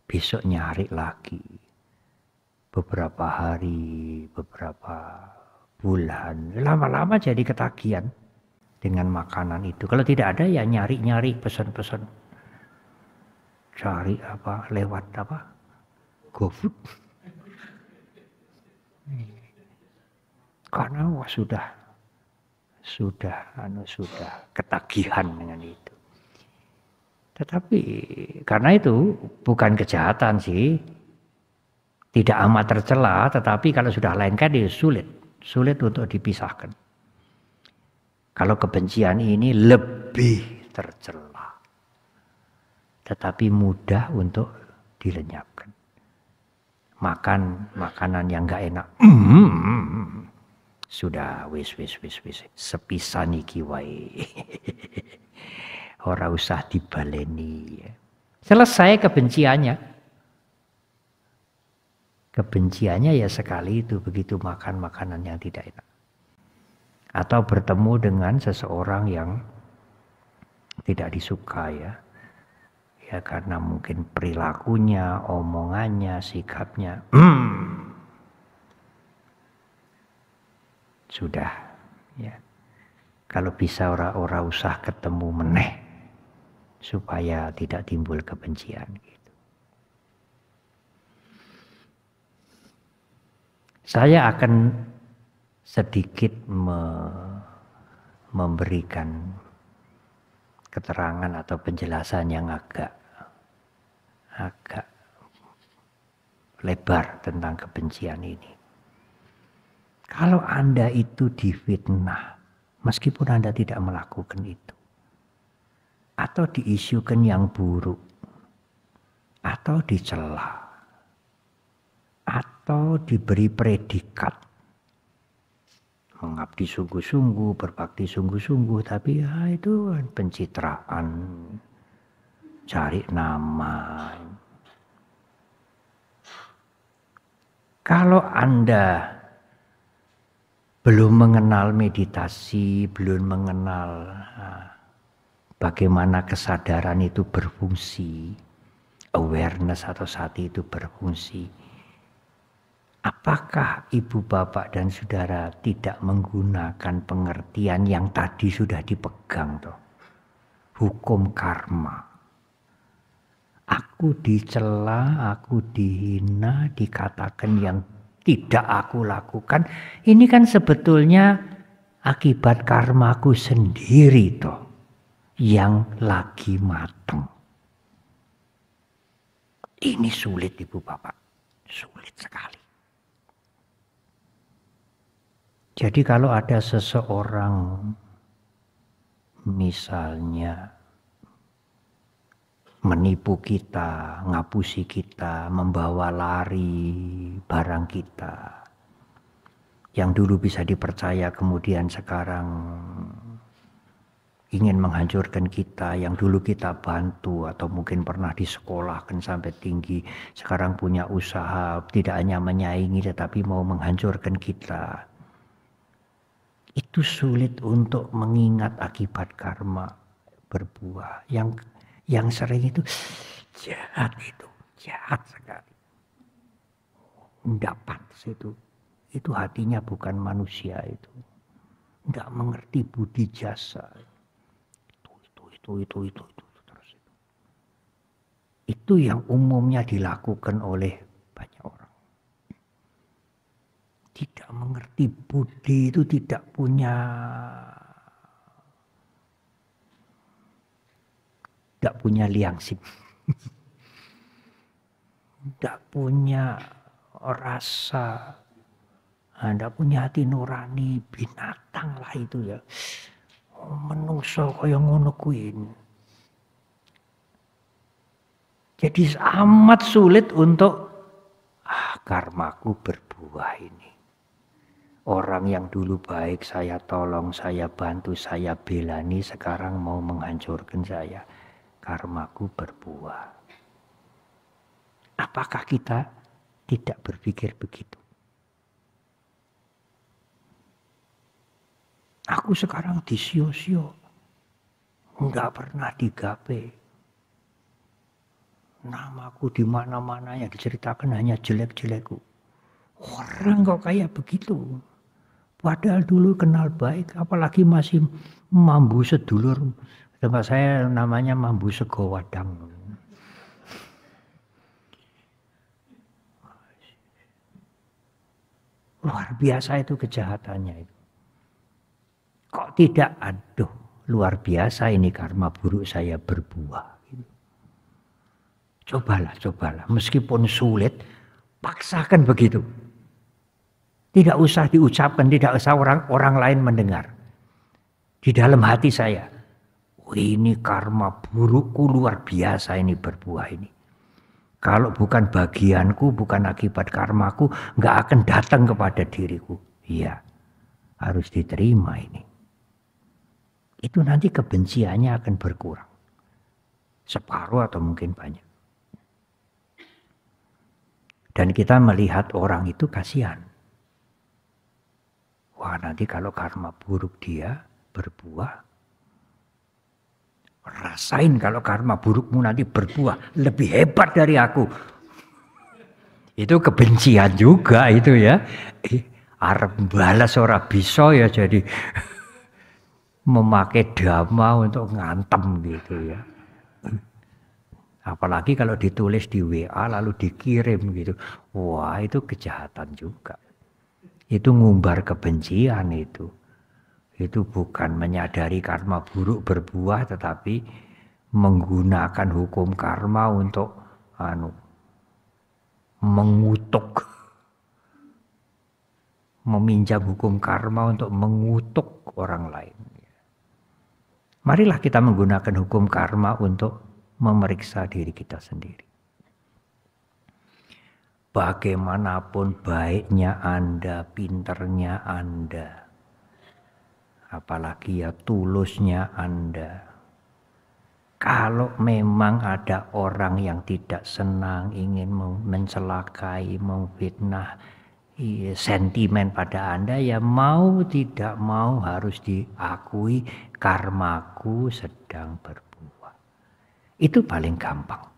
Besok nyari lagi. Beberapa hari, beberapa bulan, lama-lama jadi ketagihan dengan makanan itu. Kalau tidak ada ya nyari-nyari, pesan-pesan. Cari apa lewat apa GoFood karena sudah ketagihan dengan itu. Tetapi karena itu bukan kejahatan sih, tidak amat tercela, tetapi kalau sudah lengket itu sulit untuk dipisahkan. Kalau kebencian ini lebih tercela, tetapi mudah untuk dilenyapkan. Makan makanan yang enggak enak. Sudah wis sepisan iki wae. Ora usah dibaleni. Selesai kebenciannya. Kebenciannya ya sekali itu begitu makan makanan yang tidak enak. Atau bertemu dengan seseorang yang tidak disuka ya. Ya karena mungkin perilakunya, omongannya, sikapnya. Sudah ya. Kalau bisa ora usah ketemu meneh supaya tidak timbul kebencian gitu. Saya akan sedikit memberikan keterangan atau penjelasan yang agak lebar tentang kebencian ini. Kalau Anda itu difitnah, meskipun Anda tidak melakukan itu, atau diisukan yang buruk, atau dicela, atau diberi predikat, mengabdi sungguh-sungguh, berbakti sungguh-sungguh, tapi ya itu pencitraan, cari nama. Kalau Anda belum mengenal meditasi, belum mengenal bagaimana kesadaran itu berfungsi, awareness atau sati itu berfungsi, apakah ibu bapak dan saudara tidak menggunakan pengertian yang tadi sudah dipegang toh? Hukum karma. Aku dicela, aku dihina, dikatakan yang tidak aku lakukan. Ini kan sebetulnya akibat karmaku sendiri toh yang lagi mateng. Ini sulit ibu bapak, sulit sekali. Jadi kalau ada seseorang misalnya menipu kita, ngapusi kita, membawa lari barang kita, Yang dulu bisa dipercaya kemudian sekarang ingin menghancurkan kita, yang dulu kita bantu atau mungkin pernah disekolahkan sampai tinggi, sekarang punya usaha, tidak hanya menyaingi tetapi mau menghancurkan kita. Itu sulit untuk mengingat akibat karma berbuah. Yang sering itu jahat sekali. Tidak pantas itu. Itu hatinya bukan manusia itu. Tidak mengerti budi jasa. Itu terus itu yang umumnya dilakukan oleh banyak orang. Tidak mengerti budi itu tidak punya liangsip. Tidak punya rasa, tidak punya hati nurani, binatang lah itu ya. Menungso kaya ngono kuwi. Jadi amat sulit untuk karmaku berbuah ini. Orang yang dulu baik saya tolong, saya bantu, saya belani, sekarang mau menghancurkan saya. Karmaku berbuah. Apakah kita tidak berpikir begitu? Aku sekarang disio-sio, enggak pernah digape. Namaku di mana-mana yang diceritakan hanya jelek-jelekku. Orang kok kayak begitu. Padahal dulu kenal baik, apalagi masih mambu sedulur. Tempat saya namanya mambu sego wadang. Luar biasa itu kejahatannya itu. Kok tidak, aduh luar biasa ini karma buruk saya berbuah. Cobalah, meskipun sulit, paksakan begitu. Tidak usah diucapkan, tidak usah orang lain mendengar. Di dalam hati saya, ini karma burukku luar biasa ini berbuah ini. Kalau bukan bagianku, bukan akibat karmaku, nggak akan datang kepada diriku. Iya, harus diterima ini. Itu nanti kebenciannya akan berkurang. Separuh atau mungkin banyak. Dan kita melihat orang itu kasihan. Wah, nanti kalau karma buruk dia berbuah. Rasain kalau karma burukmu nanti berbuah lebih hebat dari aku. Itu kebencian juga itu ya. Arep balas ora bisa ya, jadi memakai dhamma untuk ngantem gitu ya. Apalagi kalau ditulis di WA lalu dikirim gitu. Wah, itu kejahatan juga. Itu ngumbar kebencian itu. Itu bukan menyadari karma buruk berbuah, tetapi menggunakan hukum karma untuk mengutuk. Meminjam hukum karma untuk mengutuk orang lain. Marilah kita menggunakan hukum karma untuk memeriksa diri kita sendiri. Bagaimanapun baiknya Anda, pinternya Anda, apalagi ya tulusnya Anda, kalau memang ada orang yang tidak senang, ingin mencelakai, memfitnah, sentimen pada Anda, ya mau tidak mau harus diakui karmaku sedang berbuah. Itu paling gampang.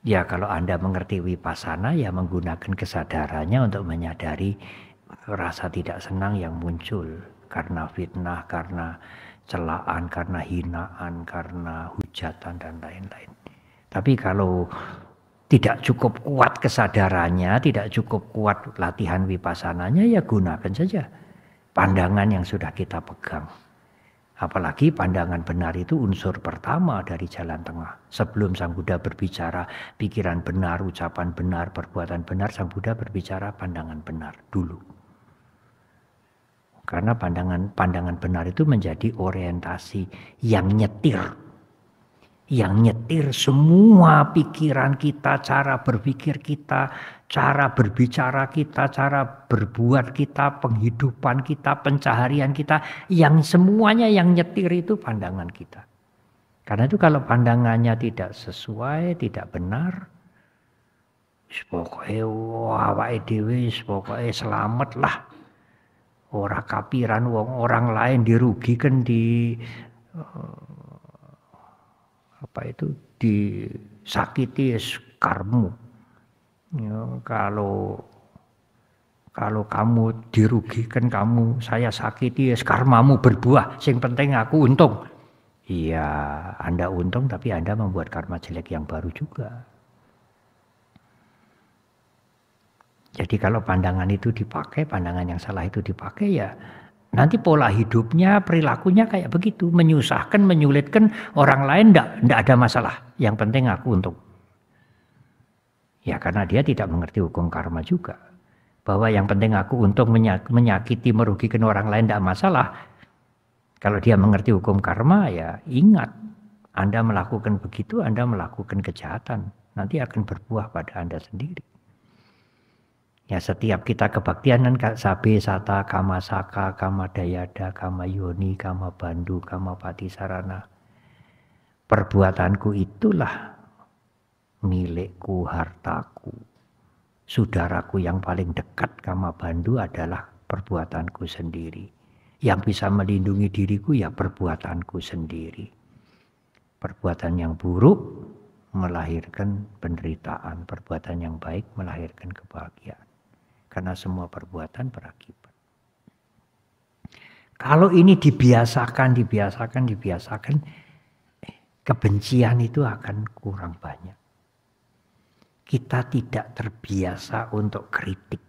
Ya kalau Anda mengerti wipasana, ya menggunakan kesadarannya untuk menyadari rasa tidak senang yang muncul karena fitnah, karena celaan, karena hinaan, karena hujatan dan lain-lain. Tapi kalau tidak cukup kuat kesadarannya, tidak cukup kuat latihan wipasananya, ya gunakan saja pandangan yang sudah kita pegang. Apalagi pandangan benar itu unsur pertama dari jalan tengah. Sebelum Sang Buddha berbicara pikiran benar, ucapan benar, perbuatan benar, Sang Buddha berbicara pandangan benar dulu. Karena pandangan benar itu menjadi orientasi yang nyetir. yang nyetir semua pikiran kita, cara berpikir kita, cara berbicara kita, cara berbuat kita, penghidupan kita, pencaharian kita, yang semuanya yang nyetir itu pandangan kita. Karena itu kalau pandangannya tidak sesuai, tidak benar, pokoknya awake dhewe pokoknya selamat lah. Ora kapiran wong orang lain dirugikan disakiti karmu. Ya, kalau kamu dirugikan, saya sakiti, karmamu berbuah. Sing penting aku untung. Iya, Anda untung tapi Anda membuat karma jelek yang baru juga. Jadi kalau pandangan itu dipakai, pandangan yang salah itu dipakai, ya nanti pola hidupnya, perilakunya kayak begitu. Menyusahkan, menyulitkan orang lain, enggak ada masalah. Yang penting aku untung. Ya karena dia tidak mengerti hukum karma juga. Bahwa yang penting aku untung, menyakiti, merugikan orang lain enggak masalah. Kalau dia mengerti hukum karma, ya ingat. Anda melakukan begitu, Anda melakukan kejahatan. Nanti akan berbuah pada Anda sendiri. Ya setiap kita kebaktian kan sabe sata kama saka kama dayada kama yoni kama bandu kama patisarana. Perbuatanku itulah milikku, hartaku. Saudaraku yang paling dekat kama bandu adalah perbuatanku sendiri. Yang bisa melindungi diriku ya perbuatanku sendiri. Perbuatan yang buruk melahirkan penderitaan, perbuatan yang baik melahirkan kebahagiaan. Karena semua perbuatan berakibat. Kalau ini dibiasakan, kebencian itu akan kurang banyak. Kita tidak terbiasa untuk kritik.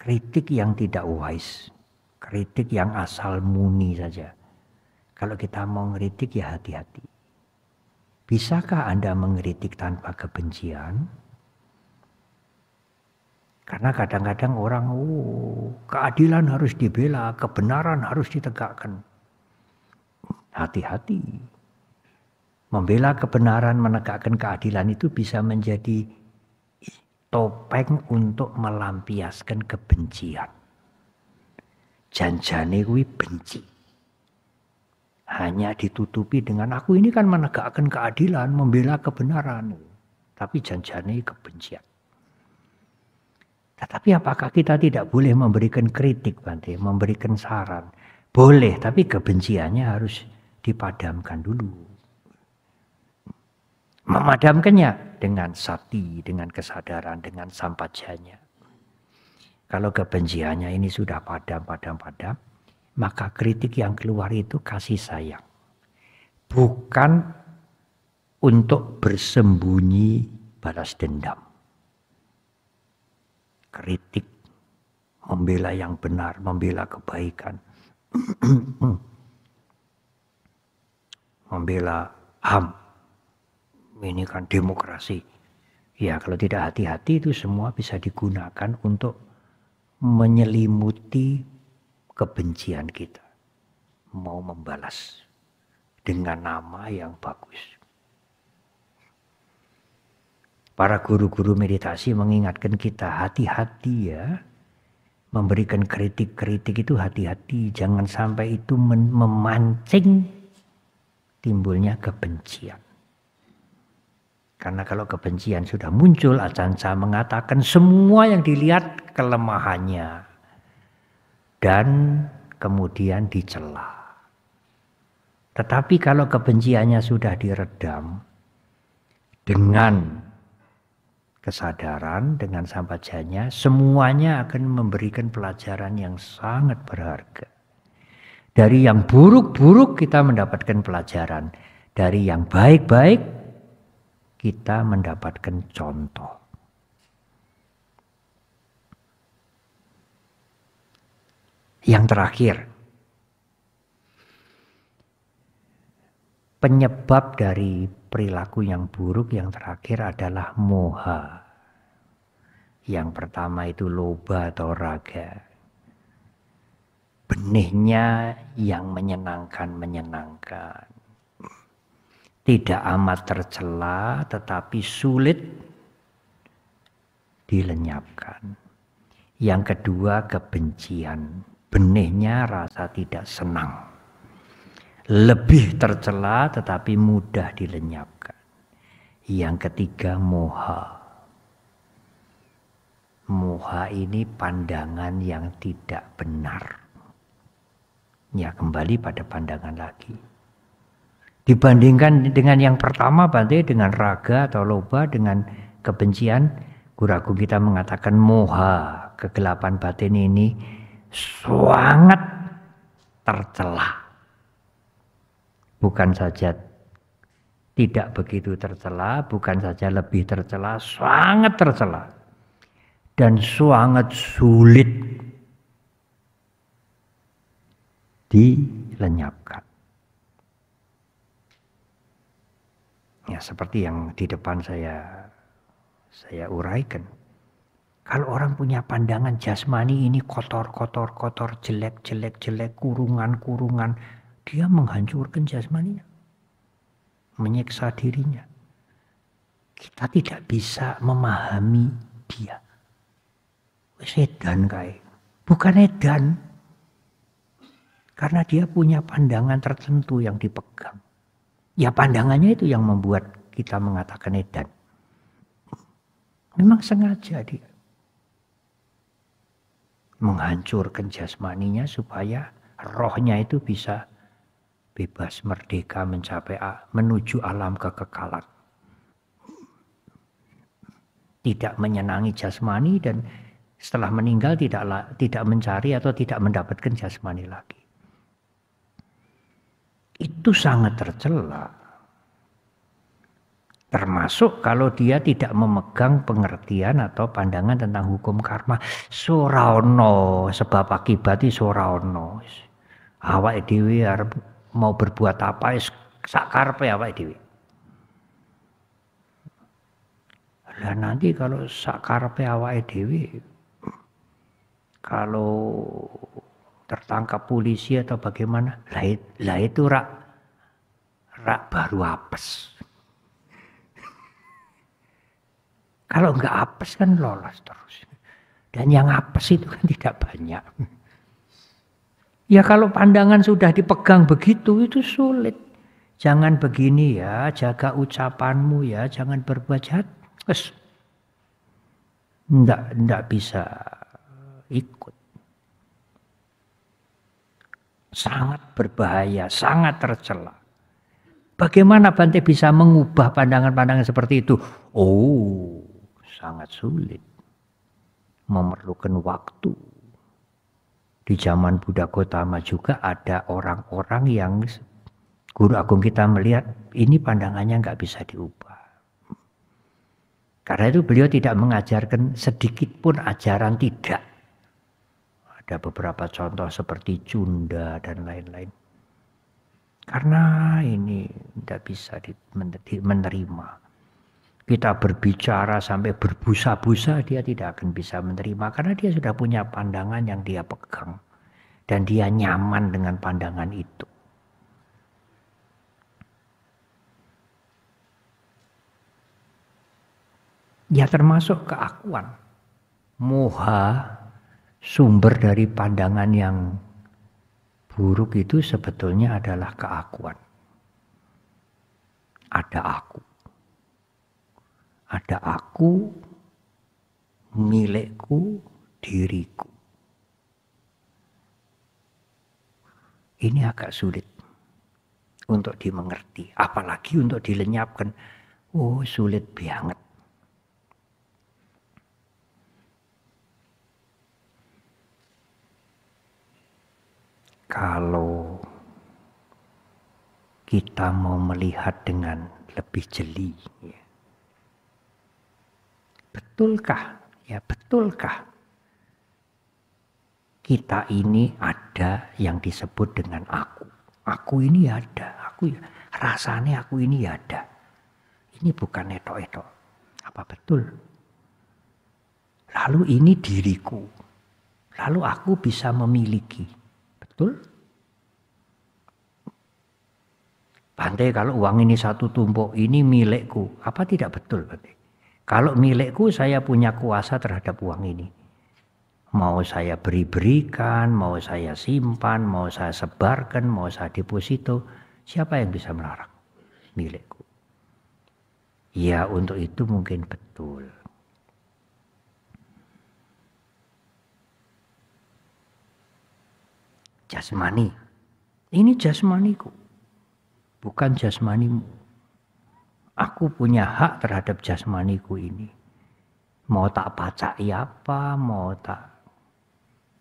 Kritik yang tidak wise, kritik yang asal muni saja. Kalau kita mau ngeritik ya hati-hati. Bisakah Anda mengkritik tanpa kebencian? Karena kadang-kadang orang, keadilan harus dibela, kebenaran harus ditegakkan. Hati-hati. Membela kebenaran, menegakkan keadilan itu bisa menjadi topeng untuk melampiaskan kebencian. Janjane kuwi benci. Hanya ditutupi dengan aku ini kan menegakkan keadilan, membela kebenaran. Tapi janjane kebencian. Tetapi apakah kita tidak boleh memberikan kritik, Bante, memberikan saran? Boleh, tapi kebenciannya harus dipadamkan dulu. Memadamkannya dengan sati, dengan kesadaran, dengan sampajanya. Kalau kebenciannya ini sudah padam, maka kritik yang keluar itu kasih sayang. Bukan untuk bersembunyi balas dendam. Kritik, membela yang benar, membela kebaikan, membela HAM. Ini kan demokrasi. Ya kalau tidak hati-hati itu semua bisa digunakan untuk menyelimuti kebencian kita. Mau membalas dengan nama yang bagus. Para guru-guru meditasi mengingatkan kita hati-hati ya. Memberikan kritik-kritik itu hati-hati. Jangan sampai itu memancing timbulnya kebencian. Karena kalau kebencian sudah muncul, Acanca mengatakan semua yang dilihat kelemahannya. Dan kemudian dicela. Tetapi kalau kebenciannya sudah diredam dengan kesadaran, dengan sampajanya, semuanya akan memberikan pelajaran yang sangat berharga. Dari yang buruk-buruk kita mendapatkan pelajaran. Dari yang baik-baik kita mendapatkan contoh. Yang terakhir, penyebab dari perilaku yang buruk yang terakhir adalah moha. Yang pertama itu loba atau raga. Benihnya yang menyenangkan. tidak amat tercela tetapi sulit dilenyapkan. Yang kedua kebencian, benihnya rasa tidak senang. Lebih tercela tetapi mudah dilenyapkan. Yang ketiga moha. Moha ini pandangan yang tidak benar. Ya kembali pada pandangan lagi. Dibandingkan dengan yang pertama Bante, dengan raga atau loba, dengan kebencian, Guru Agung kita mengatakan moha, kegelapan batin ini sangat tercela. Bukan saja tidak begitu tercela, bukan saja lebih tercela, sangat tercela. Dan sangat sulit dilenyapkan. Ya seperti yang di depan saya uraikan. Kalau orang punya pandangan jasmani ini kotor, jelek, kurungan, dia menghancurkan jasmaninya. Menyiksa dirinya. Kita tidak bisa memahami dia. Edan kae. Bukan edan. Karena dia punya pandangan tertentu yang dipegang. Ya pandangannya itu yang membuat kita mengatakan edan. Memang sengaja dia menghancurkan jasmaninya supaya rohnya itu bisa bebas, merdeka, menuju alam kekekalan. Tidak menyenangi jasmani dan setelah meninggal tidak mencari atau tidak mendapatkan jasmani lagi. Itu sangat tercela. Termasuk kalau dia tidak memegang pengertian atau pandangan tentang hukum karma. Suraono, sebab akibat itu suraono. Awake dhewe arep mau berbuat apa sak karepe awake dhewe. Lah nanti kalau sak karepe awake dhewe, kalau tertangkap polisi atau bagaimana, lah itu rak baru apes. Kalau enggak apes kan lolos terus. Dan yang apes itu kan tidak banyak. Ya kalau pandangan sudah dipegang begitu itu sulit. Jangan begini ya, jaga ucapanmu ya, jangan berbuat jahat. Enggak bisa ikut. Sangat berbahaya, sangat tercela. Bagaimana Bante bisa mengubah pandangan-pandangan seperti itu? Oh, sangat sulit. Memerlukan waktu. Di zaman Buddha Gotama juga ada orang-orang yang Guru Agung kita melihat ini pandangannya nggak bisa diubah. Karena itu beliau tidak mengajarkan sedikit pun ajaran tidak. Ada beberapa contoh seperti Cunda dan lain-lain. Karena ini tidak bisa menerima. Kita berbicara sampai berbusa-busa dia tidak akan bisa menerima. Karena dia sudah punya pandangan yang dia pegang. Dan dia nyaman dengan pandangan itu. Ya termasuk keakuan. Moha, sumber dari pandangan yang buruk itu sebetulnya adalah keakuan. Ada aku. Ada aku, milikku, diriku. Ini agak sulit untuk dimengerti. Apalagi untuk dilenyapkan. Oh, sulit banget. Kalau kita mau melihat dengan lebih jeli, ya. Betulkah? Ya betulkah? Kita ini ada yang disebut dengan aku. Aku ini ada. Rasanya aku ini ada. Ini bukan etok-etok. Apa betul? Lalu ini diriku. Lalu aku bisa memiliki. Betul? Bante, kalau uang ini satu tumpuk, ini milikku. Apa tidak betul, Bante? Kalau milikku, saya punya kuasa terhadap uang ini. Mau saya berikan, mau saya simpan, mau saya sebarkan, mau saya deposito. Siapa yang bisa melarang? Milikku. Ya, untuk itu mungkin betul. Jasmani. Ini jasmaniku. Bukan jasmanimu. Aku punya hak terhadap jasmaniku ini. Mau tak pacai apa, mau tak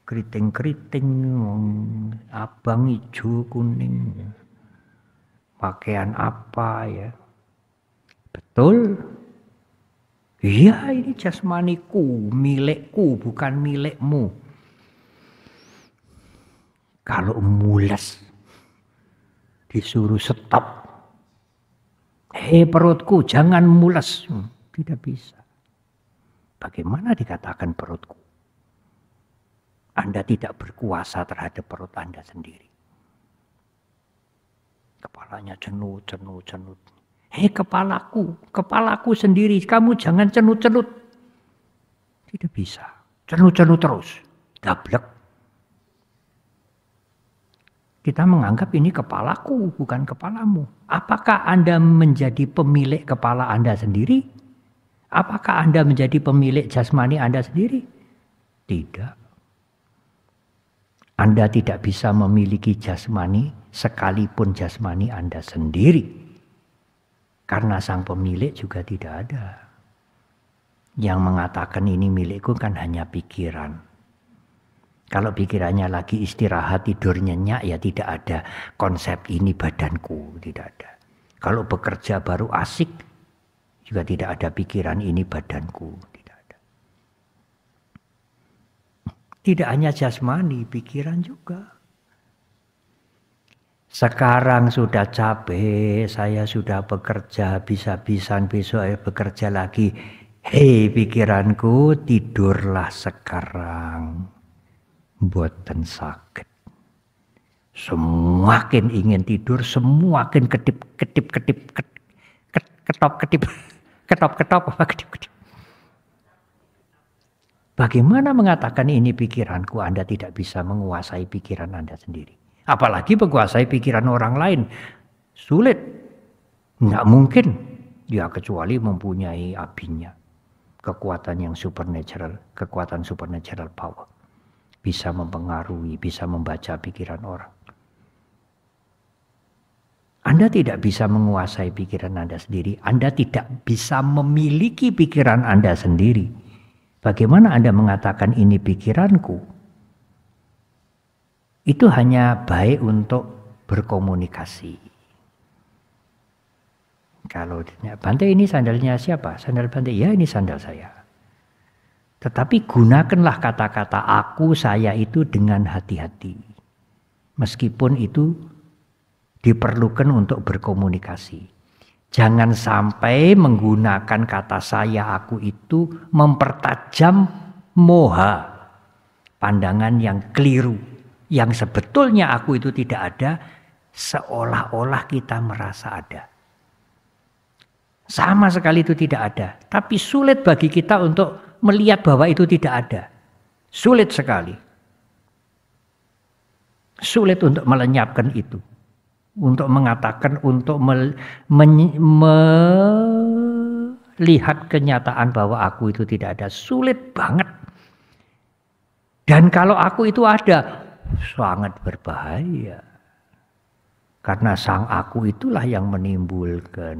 keriting-keriting, abang, hijau, kuning. Pakaian apa ya. Betul. Iya, ini jasmaniku, milikku, bukan milikmu. Kalau mules, disuruh stop. Hei perutku, jangan mules. Tidak bisa. Bagaimana dikatakan perutku? Anda tidak berkuasa terhadap perut Anda sendiri. Kepalanya cenut. Hei kepalaku sendiri, kamu jangan cenut-cenut. Tidak bisa. Cenut-cenut terus. Dablek. Kita menganggap ini kepalaku, bukan kepalamu. Apakah Anda menjadi pemilik kepala Anda sendiri? Apakah Anda menjadi pemilik jasmani Anda sendiri? Tidak. Anda tidak bisa memiliki jasmani sekalipun jasmani Anda sendiri. Karena sang pemilik juga tidak ada. Yang mengatakan ini milikku kan hanya pikiran. Kalau pikirannya lagi istirahat, tidur nyenyak, ya tidak ada konsep ini badanku, tidak ada. Kalau bekerja baru asik, juga tidak ada pikiran ini badanku, tidak ada. Tidak hanya jasmani, pikiran juga. Sekarang sudah capek, saya sudah bekerja habis-habisan, besok bekerja lagi. Hei pikiranku, tidurlah sekarang. Buatan sakit. Semakin ingin tidur, semakin ketop. Bagaimana mengatakan ini pikiranku? Anda tidak bisa menguasai pikiran Anda sendiri. Apalagi menguasai pikiran orang lain. Sulit. Nggak mungkin. Ya kecuali mempunyai abinya. Kekuatan yang supernatural. Kekuatan supernatural power. Bisa mempengaruhi, bisa membaca pikiran orang. Anda tidak bisa menguasai pikiran Anda sendiri. Anda tidak bisa memiliki pikiran Anda sendiri. Bagaimana Anda mengatakan ini pikiranku? Itu hanya baik untuk berkomunikasi. Kalau Bante ini sandalnya siapa? Sandal Bante? Ya ini sandal saya. Tetapi gunakanlah kata-kata aku, saya itu dengan hati-hati. Meskipun itu diperlukan untuk berkomunikasi. Jangan sampai menggunakan kata saya, aku itu mempertajam moha. Pandangan yang keliru. Yang sebetulnya aku itu tidak ada, seolah-olah kita merasa ada. Sama sekali itu tidak ada. Tapi sulit bagi kita untuk melihat bahwa itu tidak ada. Sulit sekali. Sulit untuk melenyapkan itu. Untuk mengatakan, untuk melihat kenyataan bahwa aku itu tidak ada. Sulit banget. Dan kalau aku itu ada, sangat berbahaya. Karena sang aku itulah yang menimbulkan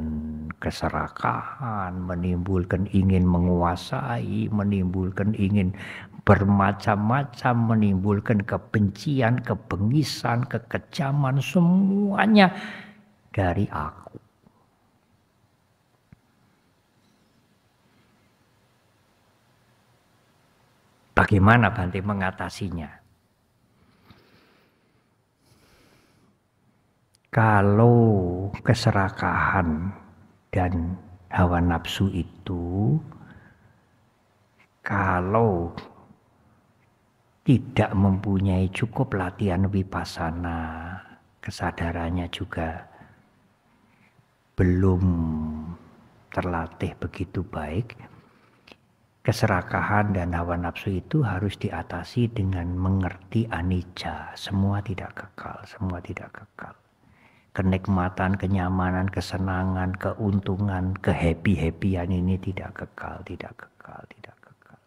keserakahan, menimbulkan ingin menguasai, menimbulkan ingin bermacam-macam, menimbulkan kebencian, kebengisan, kekejaman, semuanya dari aku. Bagaimana Bante mengatasinya? Kalau keserakahan dan hawa nafsu itu, kalau tidak mempunyai cukup latihan vipassana, kesadarannya juga belum terlatih begitu baik, keserakahan dan hawa nafsu itu harus diatasi dengan mengerti anicca. Semua tidak kekal, semua tidak kekal. Kenikmatan, kenyamanan, kesenangan, keuntungan, kehappy-happyan ini tidak kekal, tidak kekal, tidak kekal.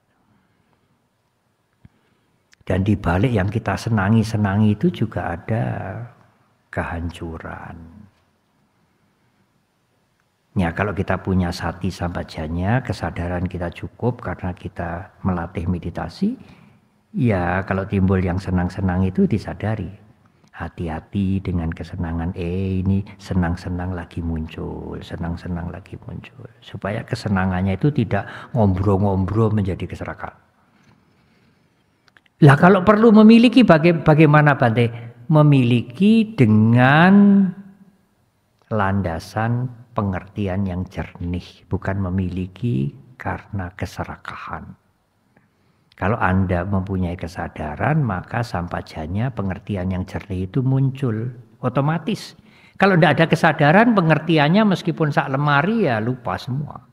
Dan di balik yang kita senangi-senangi itu juga ada kehancuran. Ya, kalau kita punya sati sampajanya, kesadaran kita cukup karena kita melatih meditasi, ya kalau timbul yang senang-senang itu disadari. Hati-hati dengan kesenangan, ini senang-senang lagi muncul, senang-senang lagi muncul. Supaya kesenangannya itu tidak ngombro-ngombro menjadi keserakahan. Lah kalau perlu memiliki bagaimana Bante? Memiliki dengan landasan pengertian yang jernih, bukan memiliki karena keserakahan. Kalau Anda mempunyai kesadaran, maka sampajanya pengertian yang jernih itu muncul otomatis. Kalau tidak ada kesadaran, pengertiannya meskipun sak lemari ya lupa semua.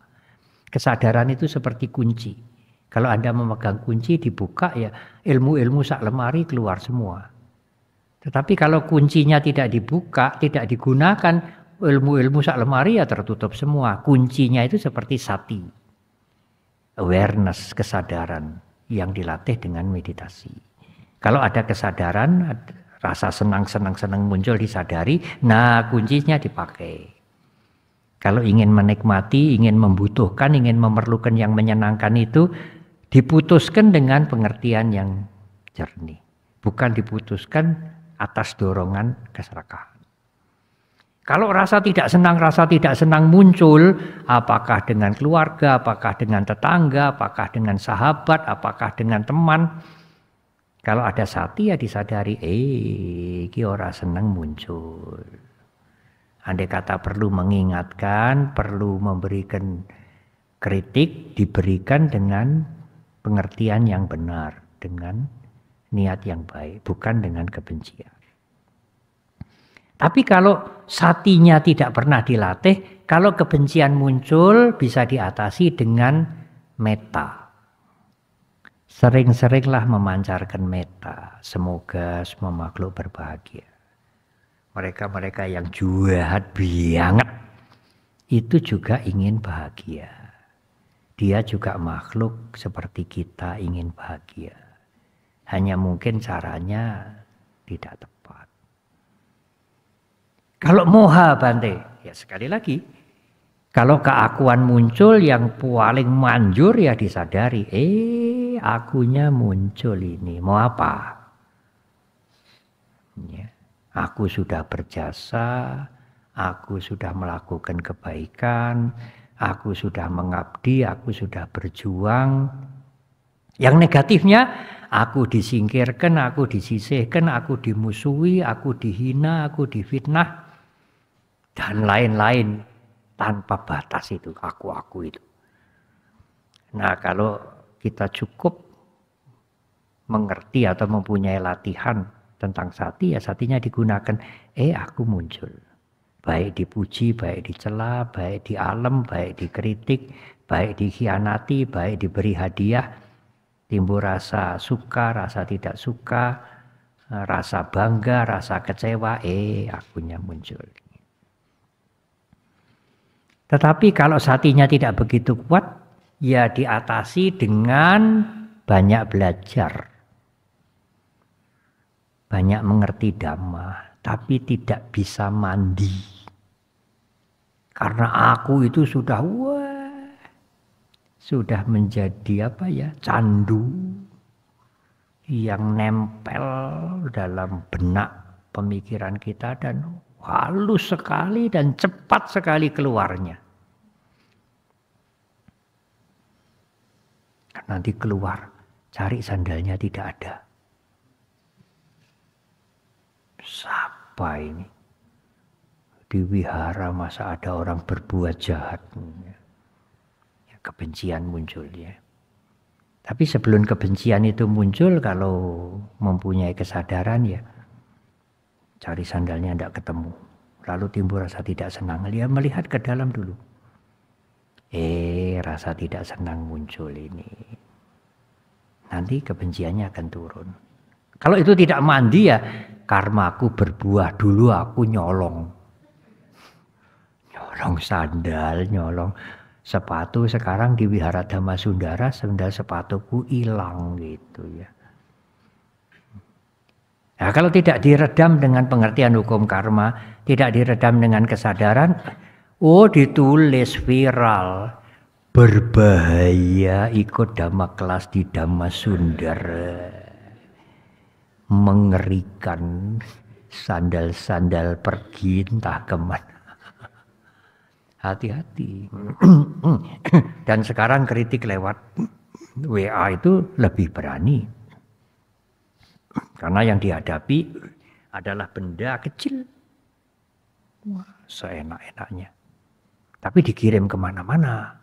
Kesadaran itu seperti kunci. Kalau Anda memegang kunci dibuka ya ilmu-ilmu sak lemari keluar semua. Tetapi kalau kuncinya tidak dibuka, tidak digunakan, ilmu-ilmu sak lemari ya tertutup semua. Kuncinya itu seperti sati. Awareness, kesadaran yang dilatih dengan meditasi. Kalau ada kesadaran, rasa senang-senang muncul disadari, nah kuncinya dipakai. Kalau ingin menikmati, ingin membutuhkan, ingin memerlukan yang menyenangkan itu, diputuskan dengan pengertian yang jernih. Bukan diputuskan atas dorongan keserakahan. Kalau rasa tidak senang muncul, apakah dengan keluarga, apakah dengan tetangga, apakah dengan sahabat, apakah dengan teman. Kalau ada sati ya disadari, iki ora senang muncul. Andai kata perlu mengingatkan, perlu memberikan kritik, diberikan dengan pengertian yang benar, dengan niat yang baik, bukan dengan kebencian. Tapi kalau satinya tidak pernah dilatih, kalau kebencian muncul bisa diatasi dengan metta. Sering-seringlah memancarkan metta. Semoga semua makhluk berbahagia. Mereka-mereka yang jahat banget itu juga ingin bahagia. Dia juga makhluk seperti kita ingin bahagia. Hanya mungkin caranya tidak tepat. Kalau moha Bante, ya sekali lagi, kalau keakuan muncul yang paling manjur ya disadari, akunya muncul ini, mau apa? Ya, aku sudah berjasa, aku sudah melakukan kebaikan, aku sudah mengabdi, aku sudah berjuang. Yang negatifnya, aku disingkirkan, aku disisihkan, aku dimusuhi, aku dihina, aku difitnah. Dan lain-lain tanpa batas itu, aku itu. Nah kalau kita cukup mengerti atau mempunyai latihan tentang sati, ya satinya digunakan, aku muncul. Baik dipuji, baik dicela, baik di alam, baik dikritik, baik dikhianati, baik diberi hadiah. Timbul rasa suka, rasa tidak suka, rasa bangga, rasa kecewa, akunya muncul. Tetapi kalau satinya tidak begitu kuat, ya diatasi dengan banyak belajar. Banyak mengerti Dhamma, tapi tidak bisa mandi. Karena aku itu sudah menjadi candu yang nempel dalam benak pemikiran kita dan halus sekali dan cepat sekali keluarnya. Nanti keluar, cari sandalnya tidak ada. Siapa ini? Di wihara masa ada orang berbuat jahat. Ya, kebencian muncul ya. Tapi sebelum kebencian itu muncul, kalau mempunyai kesadaran ya, cari sandalnya tidak ketemu. lalu timbul rasa tidak senang. Dia melihat ke dalam dulu. Rasa tidak senang muncul ini. Nanti kebenciannya akan turun. Kalau itu tidak mandi ya karmaku berbuah. Dulu aku nyolong sandal, nyolong sepatu. Sekarang di Wihara Dhammasundara sandal sepatuku hilang gitu ya. Nah, kalau tidak diredam dengan pengertian hukum karma, tidak diredam dengan kesadaran, ditulis viral, berbahaya ikut dhamma kelas di Dhammasundara. Mengerikan, sandal-sandal pergi entah kemana. Hati-hati. Dan sekarang kritik lewat WA itu lebih berani. Karena yang dihadapi adalah benda kecil. Wah, seenak-enaknya. Tapi dikirim kemana-mana.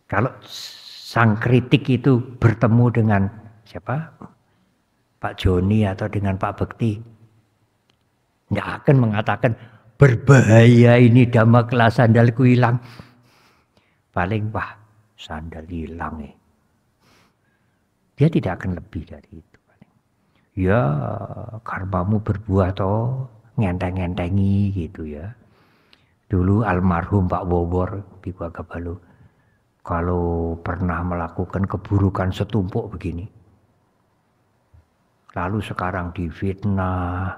Kalau sang kritik itu bertemu dengan siapa? Pak Joni atau dengan Pak Bekti. Tidak akan mengatakan berbahaya ini dhamma kelas sandalku hilang. Paling wah sandal hilang nih. Dia tidak akan lebih dari itu. Ya karmamu berbuah toh, ngenteng-ngentengi gitu ya. Dulu almarhum Pak Wowor Biku Agabalu kalau pernah melakukan keburukan setumpuk begini. Lalu sekarang difitnah,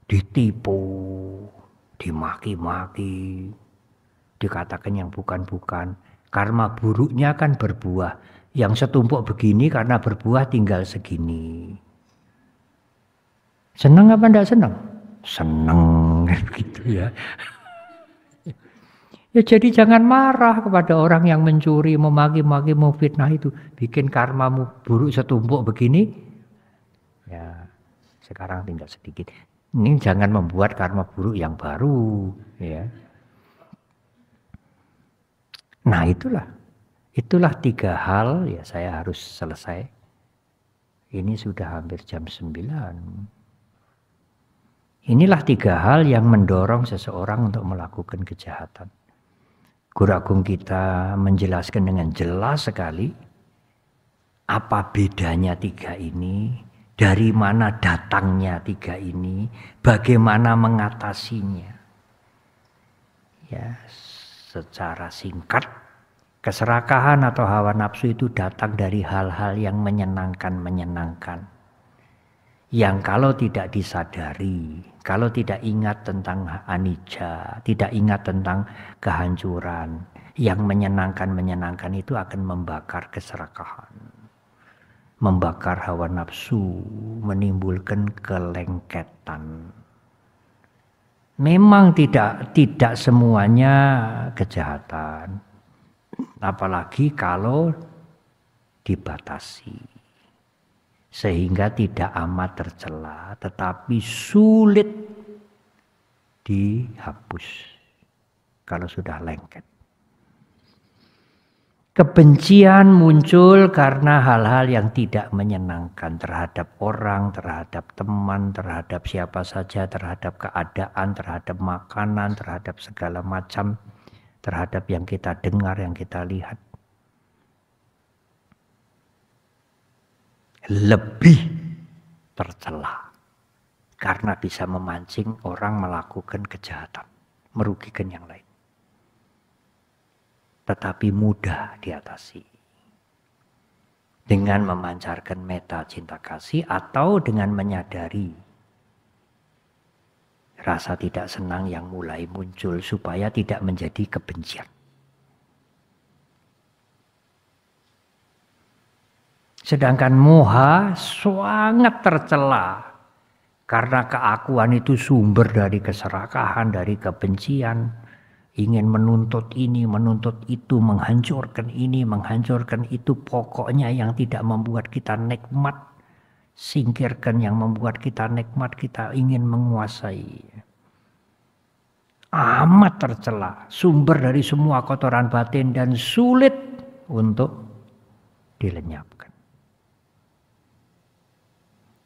ditipu, dimaki-maki, dikatakan yang bukan-bukan. Karma buruknya kan berbuah. Yang setumpuk begini karena berbuah tinggal segini. Senang apa enggak senang? Senang begitu ya. Ya jadi jangan marah kepada orang yang mencuri, memaki-maki, memfitnah itu. Bikin karmamu buruk setumpuk begini. Ya sekarang tinggal sedikit. Ini jangan membuat karma buruk yang baru. Ya. Nah itulah 3 hal ya saya harus selesai. Ini sudah hampir jam 9. Inilah 3 hal yang mendorong seseorang untuk melakukan kejahatan. Guru Agung kita menjelaskan dengan jelas sekali apa bedanya 3 ini, dari mana datangnya 3 ini, bagaimana mengatasinya. Ya, secara singkat, keserakahan atau hawa nafsu itu datang dari hal-hal yang menyenangkan. Yang kalau tidak disadari, kalau tidak ingat tentang anicca, tidak ingat tentang kehancuran, yang menyenangkan itu akan membakar keserakahan, membakar hawa nafsu, menimbulkan kelengketan. Memang tidak semuanya kejahatan, apalagi kalau dibatasi. Sehingga tidak amat tercela, tetapi sulit dihapus kalau sudah lengket. Kebencian muncul karena hal-hal yang tidak menyenangkan terhadap orang, terhadap teman, terhadap siapa saja, terhadap keadaan, terhadap makanan, terhadap segala macam, terhadap yang kita dengar, yang kita lihat. Lebih tercela karena bisa memancing orang melakukan kejahatan, merugikan yang lain. Tetapi mudah diatasi dengan memancarkan metta cinta kasih atau dengan menyadari rasa tidak senang yang mulai muncul supaya tidak menjadi kebencian. Sedangkan moha sangat tercela karena keakuan itu sumber dari keserakahan, dari kebencian, ingin menuntut ini, menuntut itu, menghancurkan ini, menghancurkan itu, pokoknya yang tidak membuat kita nikmat, singkirkan yang membuat kita nikmat, kita ingin menguasai. Amat tercela, sumber dari semua kotoran batin dan sulit untuk dilenyapkan.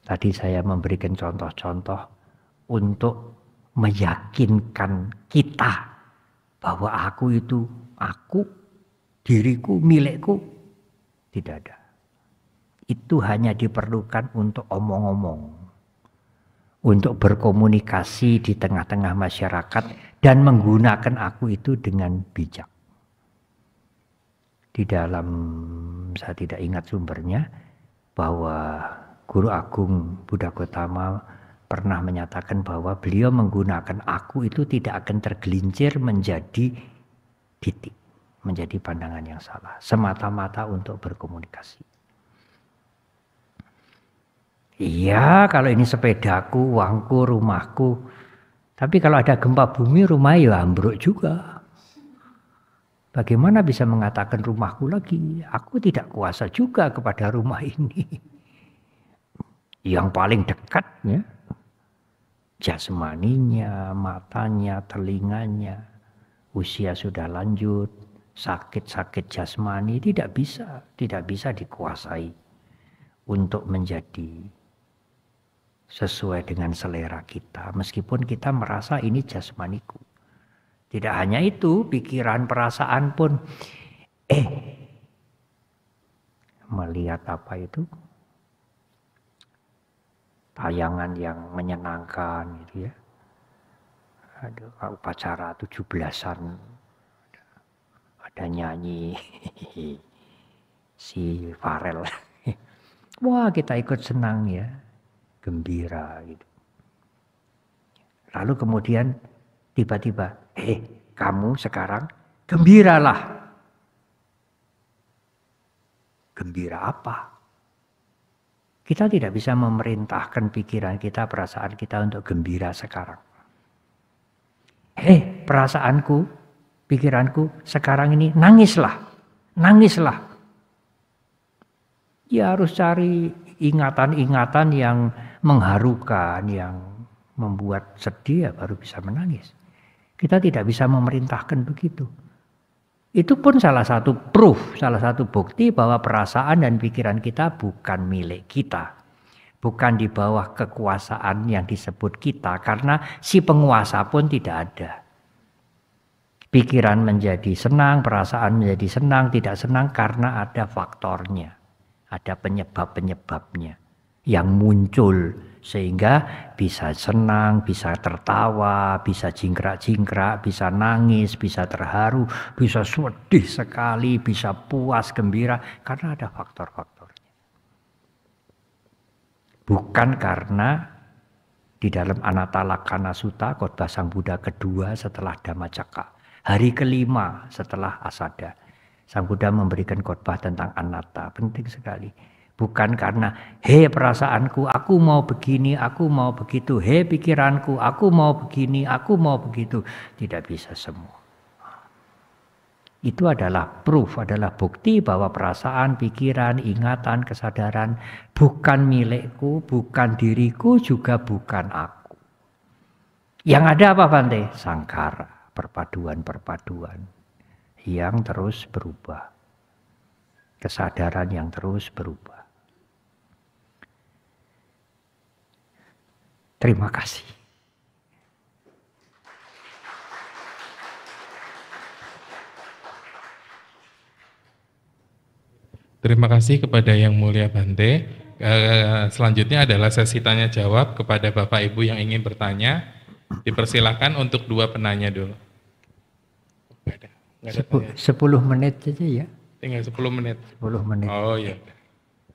Tadi saya memberikan contoh-contoh untuk meyakinkan kita bahwa aku itu aku, diriku, milikku, tidak ada. Itu hanya diperlukan untuk omong-omong, untuk berkomunikasi di tengah-tengah masyarakat dan menggunakan aku itu dengan bijak. Di dalam, saya tidak ingat sumbernya, bahwa Guru Agung Buddha Gotama pernah menyatakan bahwa beliau menggunakan aku itu tidak akan tergelincir menjadi titik, menjadi pandangan yang salah, semata-mata untuk berkomunikasi. Iya, kalau ini sepedaku, uangku, rumahku. Tapi kalau ada gempa bumi, rumah ya ambruk juga. Bagaimana bisa mengatakan rumahku lagi? Aku tidak kuasa juga kepada rumah ini. Yang paling dekat ya, jasmaninya, matanya, telinganya. Usia sudah lanjut, sakit-sakit jasmani tidak bisa dikuasai untuk menjadi sesuai dengan selera kita. Meskipun kita merasa ini jasmaniku. Tidak hanya itu, pikiran, perasaan pun melihat apa itu? Tayangan yang menyenangkan gitu ya. Ada upacara 17-an. Ada nyanyi si Farel. Wah, kita ikut senang ya. Gembira gitu. Lalu kemudian tiba-tiba, kamu sekarang gembiralah. Gembira apa? Kita tidak bisa memerintahkan pikiran kita, perasaan kita untuk gembira sekarang. Perasaanku, pikiranku sekarang ini nangislah. Nangislah. Ya harus cari ingatan-ingatan yang mengharukan, yang membuat sedih ya baru bisa menangis. Kita tidak bisa memerintahkan begitu. Itu pun salah satu proof, salah satu bukti bahwa perasaan dan pikiran kita bukan milik kita. Bukan di bawah kekuasaan yang disebut kita, karena si penguasa pun tidak ada. Pikiran menjadi senang, perasaan menjadi senang, tidak senang karena ada faktornya. Ada penyebab-penyebabnya yang muncul sehingga bisa senang, bisa tertawa, bisa jingkrak-jingkrak, bisa nangis, bisa terharu, bisa sedih sekali, bisa puas, gembira karena ada faktor-faktornya. Bukan karena di dalam Anatalakkhana Sutta, khotbah Sang Buddha kedua setelah Dhammacakka, hari kelima setelah Asada, Sang Buddha memberikan khotbah tentang anatta, penting sekali. Bukan karena, perasaanku, aku mau begini, aku mau begitu. Pikiranku, aku mau begini, aku mau begitu. Tidak bisa semua. Itu adalah proof, adalah bukti bahwa perasaan, pikiran, ingatan, kesadaran bukan milikku, bukan diriku, juga bukan aku. Yang ada apa Bante? Sangkara, perpaduan-perpaduan yang terus berubah. Kesadaran yang terus berubah. Terima kasih. Terima kasih kepada Yang Mulia Bante. Selanjutnya adalah sesi tanya jawab kepada Bapak Ibu yang ingin bertanya. Dipersilakan untuk 2 penanya dulu. Nggak ada 10 menit saja ya. Tinggal 10 menit. 10 menit. Oh iya.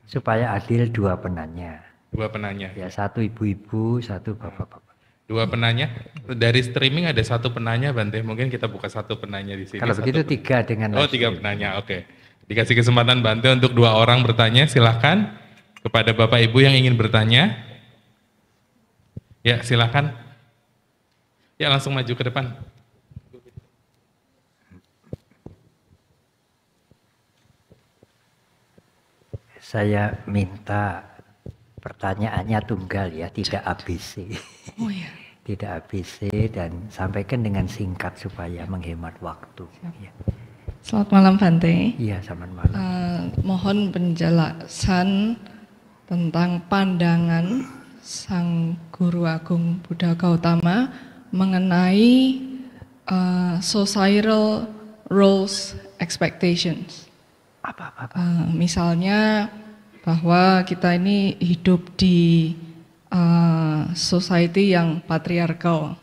Supaya adil 2 penanya. 2 penanya. Ya, 1 ibu-ibu, 1 bapak-bapak. 2 penanya. Dari streaming ada 1 penanya Bante. Mungkin kita buka 1 penanya di sini. Kalau begitu 3 dengan. Oh 3 penanya. Oke. Dikasih kesempatan Bante untuk 2 orang bertanya. Silahkan kepada Bapak Ibu yang ingin bertanya. Ya silahkan. Ya langsung maju ke depan. Saya minta pertanyaannya tunggal ya, tidak ABC. Oh ya. Tidak ABC dan sampaikan dengan singkat supaya menghemat waktu. Ya. Selamat malam Bante. Iya, selamat malam. Mohon penjelasan tentang pandangan Sang Guru Agung Buddha Gautama mengenai societal roles expectations. Misalnya bahwa kita ini hidup di society yang patriarkal,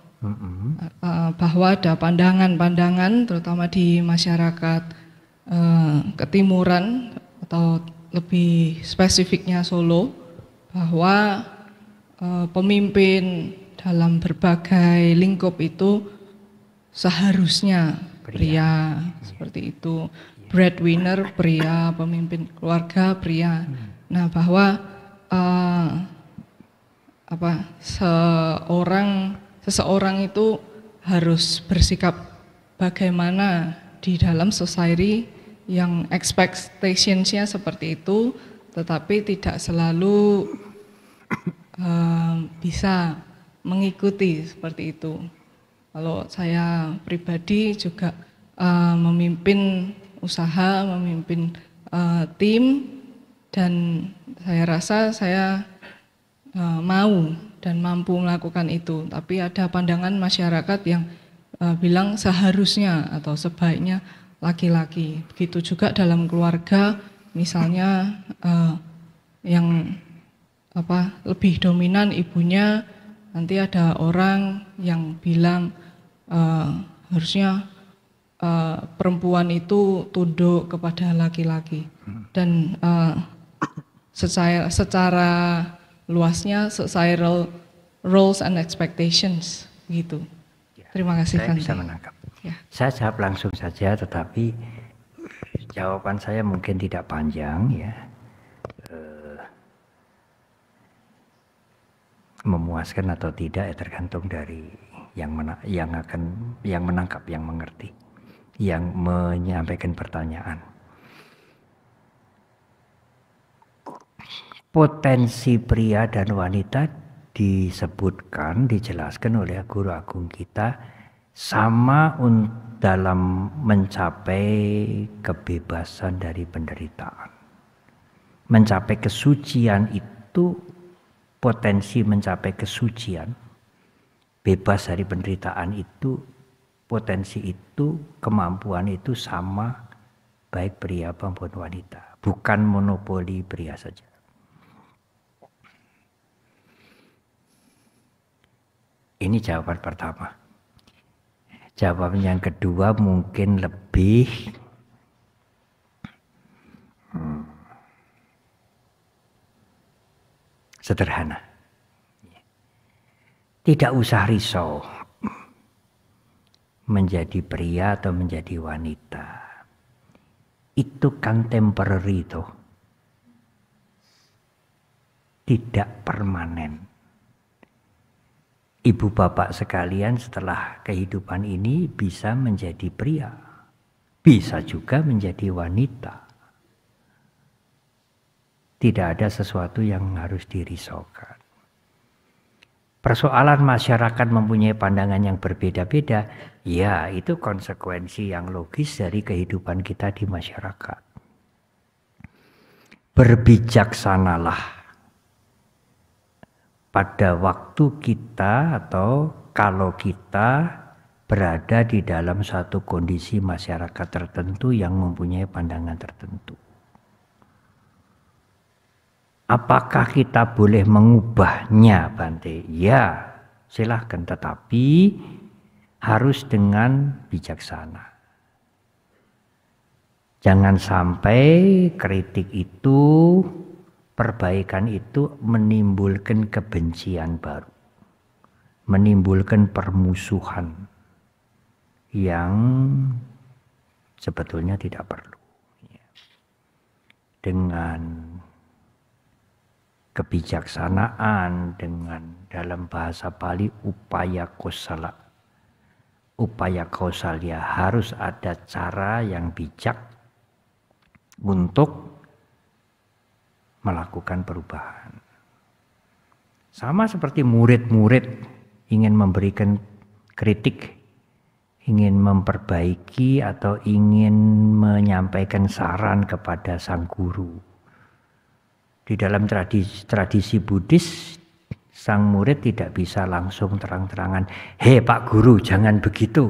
bahwa ada pandangan-pandangan terutama di masyarakat ketimuran atau lebih spesifiknya Solo, bahwa pemimpin dalam berbagai lingkup itu seharusnya pria seperti itu, breadwinner pria, pemimpin keluarga pria. Nah, bahwa seseorang itu harus bersikap bagaimana di dalam society yang expectationsnya seperti itu, tetapi tidak selalu bisa mengikuti seperti itu. Kalau saya pribadi juga memimpin usaha, memimpin tim, dan saya rasa saya mau dan mampu melakukan itu. Tapi ada pandangan masyarakat yang bilang seharusnya atau sebaiknya laki-laki. Begitu juga dalam keluarga, misalnya yang lebih dominan ibunya, nanti ada orang yang bilang harusnya perempuan itu tunduk kepada laki-laki. Dan secara luasnya societal roles and expectations gitu. Terima kasih. Saya bisa menangkap. Ya. Saya jawab langsung saja, tetapi jawaban saya mungkin tidak panjang ya. Memuaskan atau tidak ya tergantung dari yang menangkap, yang mengerti, yang menyampaikan pertanyaan. Potensi pria dan wanita dijelaskan oleh Guru Agung kita sama dalam mencapai kebebasan dari penderitaan. Mencapai kesucian itu, potensi mencapai kesucian, bebas dari penderitaan itu, potensi itu, kemampuan itu sama baik pria maupun wanita. Bukan monopoli pria saja. Ini jawaban pertama. Jawaban yang kedua mungkin lebih sederhana. Tidak usah risau menjadi pria atau menjadi wanita. Itu kan temporary toh. Tidak permanen. Ibu bapak sekalian setelah kehidupan ini bisa menjadi pria. Bisa juga menjadi wanita. Tidak ada sesuatu yang harus dirisaukan. Persoalan masyarakat mempunyai pandangan yang berbeda-beda, ya itu konsekuensi yang logis dari kehidupan kita di masyarakat. Berbijaksanalah pada waktu kita atau kalau kita berada di dalam satu kondisi masyarakat tertentu yang mempunyai pandangan tertentu. Apakah kita boleh mengubahnya, Bante? Ya, silahkan, tetapi harus dengan bijaksana. Jangan sampai kritik itu, perbaikan itu menimbulkan kebencian baru. Menimbulkan permusuhan yang sebetulnya tidak perlu. Dengan kebijaksanaan, dengan dalam bahasa Pali upaya kausalya, harus ada cara yang bijak untuk melakukan perubahan. Sama seperti murid-murid ingin memberikan kritik, ingin memperbaiki atau ingin menyampaikan saran kepada sang guru. Di dalam tradisi Buddhis, Sang murid tidak bisa langsung terang-terangan, "Hei Pak Guru, jangan begitu."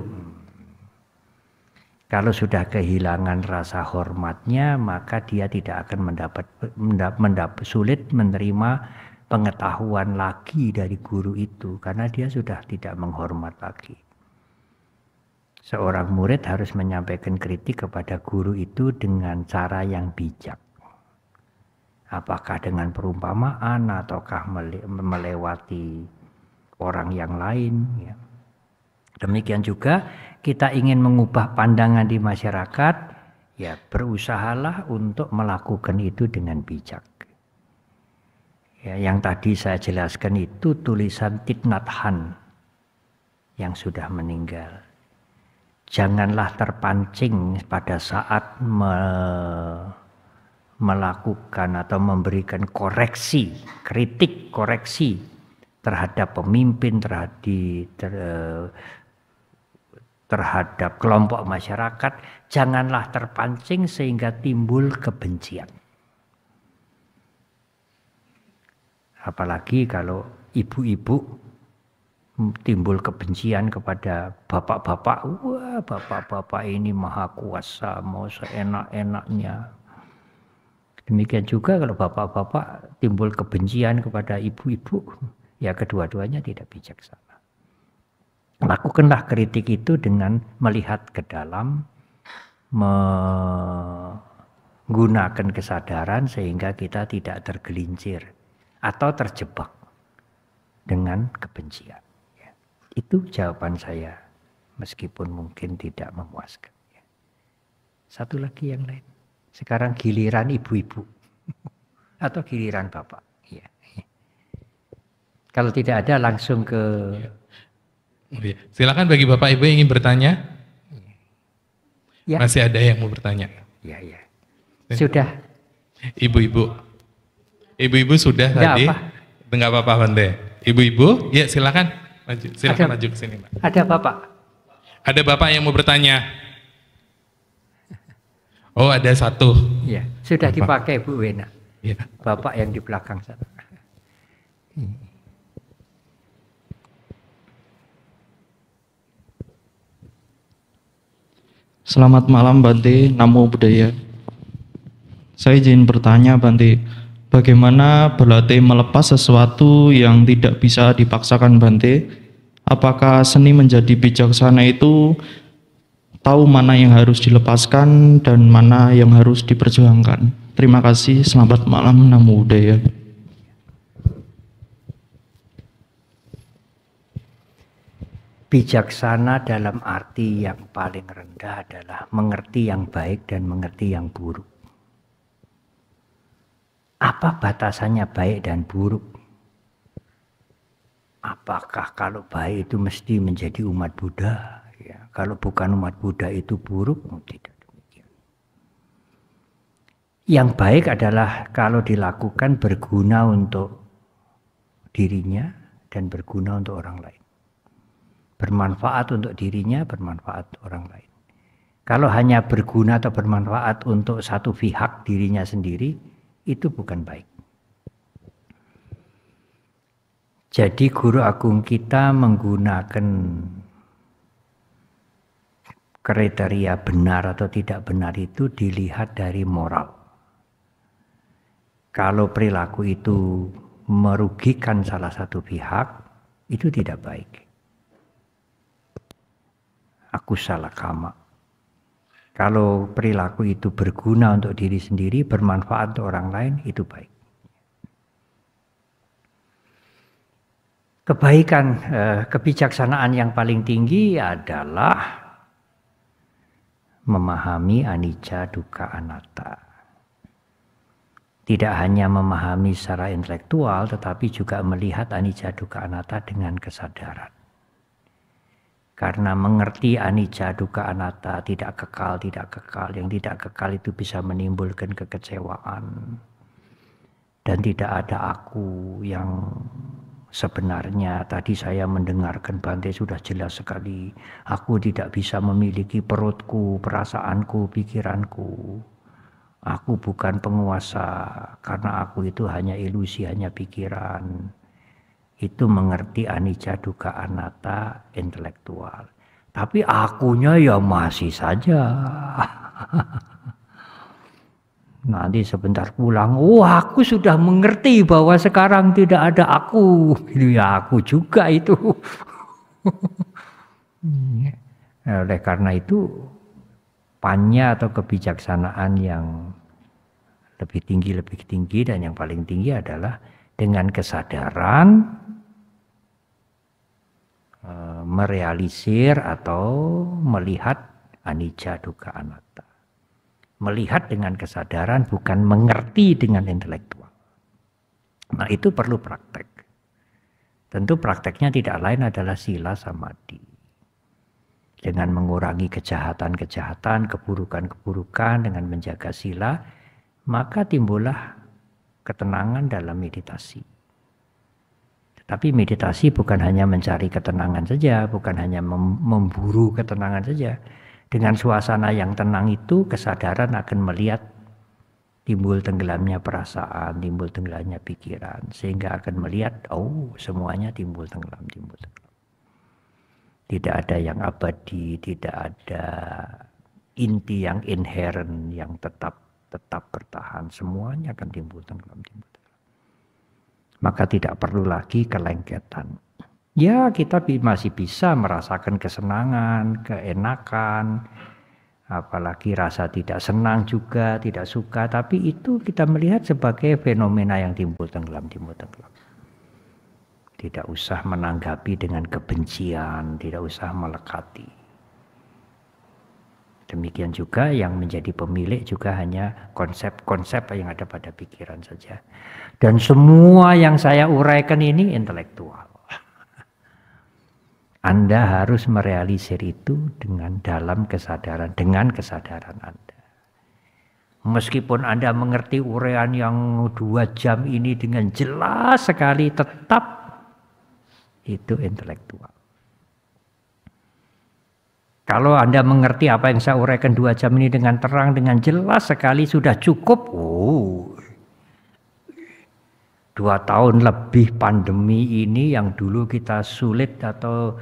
Kalau sudah kehilangan rasa hormatnya, maka dia tidak akan sulit menerima pengetahuan lagi dari guru itu, karena dia sudah tidak menghormat lagi. Seorang murid harus menyampaikan kritik kepada guru itu dengan cara yang bijak. Apakah dengan perumpamaan ataukah melewati orang yang lain. Ya. Demikian juga kita ingin mengubah pandangan di masyarakat, ya berusahalah untuk melakukan itu dengan bijak. Ya, yang tadi saya jelaskan itu tulisan Thich Nhat Hanh yang sudah meninggal. Janganlah terpancing pada saat melakukan atau memberikan koreksi, kritik koreksi terhadap pemimpin, terhadap kelompok masyarakat, janganlah terpancing sehingga timbul kebencian. Apalagi kalau ibu-ibu timbul kebencian kepada bapak-bapak, wah bapak-bapak ini maha kuasa, mau seenak-enaknya. Demikian juga kalau bapak-bapak timbul kebencian kepada ibu-ibu, ya kedua-duanya tidak bijaksana. Lakukanlah kritik itu dengan melihat ke dalam, menggunakan kesadaran sehingga kita tidak tergelincir atau terjebak dengan kebencian. Ya. Itu jawaban saya, meskipun mungkin tidak memuaskan. Ya. Satu lagi yang lain. Sekarang giliran ibu-ibu atau giliran bapak. Ya. Kalau tidak ada langsung ke. Ya. Silakan bagi bapak ibu yang ingin bertanya. Ya. Masih ada yang mau bertanya. Ya. Sudah. Ibu-ibu. Ibu-ibu sudah Nggak tadi. apa. Enggak apa-apa Bante. Ibu-ibu, ya silakan maju. Silakan maju ke sini, Mbak. Ada bapak. Ada bapak yang mau bertanya. Oh, ada satu. Ya, sudah dipakai Bu Wena. Ya. Bapak yang di belakang sana. Selamat malam Bante, Namo Buddhaya. Saya izin bertanya Bante, bagaimana berlatih melepas sesuatu yang tidak bisa dipaksakan Bante? Apakah seni menjadi bijaksana itu tahu mana yang harus dilepaskan dan mana yang harus diperjuangkan? Terima kasih, selamat malam, Namo Buddhaya. Bijaksana dalam arti yang paling rendah adalah mengerti yang baik dan mengerti yang buruk. Apa batasannya baik dan buruk? Apakah kalau baik itu mesti menjadi umat Buddha? Ya, kalau bukan umat Buddha itu buruk? Tidak demikian. Yang baik adalah kalau dilakukan berguna untuk dirinya dan berguna untuk orang lain. Bermanfaat untuk dirinya, bermanfaat untuk orang lain. Kalau hanya berguna atau bermanfaat untuk satu pihak dirinya sendiri, itu bukan baik. Jadi guru agung kita menggunakan kriteria benar atau tidak benar itu dilihat dari moral. Kalau perilaku itu merugikan salah satu pihak, itu tidak baik. Aku salah kama. Kalau perilaku itu berguna untuk diri sendiri, bermanfaat untuk orang lain, itu baik. Kebaikan, kebijaksanaan yang paling tinggi adalah memahami anicca, dukkha, anatta. Tidak hanya memahami secara intelektual, tetapi juga melihat anicca, dukkha, anatta dengan kesadaran. Karena mengerti anicca, dukkha, anatta tidak kekal. Yang tidak kekal itu bisa menimbulkan kekecewaan. Dan tidak ada aku yang sebenarnya. Tadi saya mendengarkan Bante sudah jelas sekali. Aku tidak bisa memiliki perutku, perasaanku, pikiranku. Aku bukan penguasa. Karena aku itu hanya ilusi, hanya pikiran. itu mengerti anicca dukkha anatta intelektual. Tapi akunya ya masih saja. Nanti sebentar pulang, aku sudah mengerti bahwa sekarang tidak ada aku. Ya aku juga itu. Oleh karena itu, panya atau kebijaksanaan yang lebih tinggi dan yang paling tinggi adalah dengan kesadaran merealisir atau melihat anicca dukkha anatta. Melihat dengan kesadaran, bukan mengerti dengan intelektual. Nah itu perlu praktek. Tentu prakteknya tidak lain adalah sila samadhi. Dengan mengurangi kejahatan-kejahatan, keburukan-keburukan, dengan menjaga sila, maka timbullah ketenangan dalam meditasi. Tetapi meditasi bukan hanya mencari ketenangan saja, bukan hanya memburu ketenangan saja. Dengan suasana yang tenang itu, kesadaran akan melihat timbul tenggelamnya perasaan, timbul tenggelamnya pikiran. Sehingga akan melihat, semuanya timbul tenggelam. Tidak ada yang abadi, tidak ada inti yang inherent, yang tetap bertahan. Semuanya akan timbul tenggelam. Maka tidak perlu lagi kelengketan. Ya kita masih bisa merasakan kesenangan, keenakan, apalagi rasa tidak senang juga, tidak suka. Tapi itu kita melihat sebagai fenomena yang timbul tenggelam. Tidak usah menanggapi dengan kebencian, tidak usah melekati. Demikian juga yang menjadi pemilik juga hanya konsep-konsep yang ada pada pikiran saja. Dan semua yang saya uraikan ini intelektual. Anda harus merealisir itu dengan kesadaran Anda. Meskipun Anda mengerti uraian yang 2 jam ini dengan jelas sekali, tetap itu intelektual. Kalau Anda mengerti apa yang saya uraikan 2 jam ini dengan terang, dengan jelas sekali, sudah cukup. 2 tahun lebih pandemi ini yang dulu kita sulit atau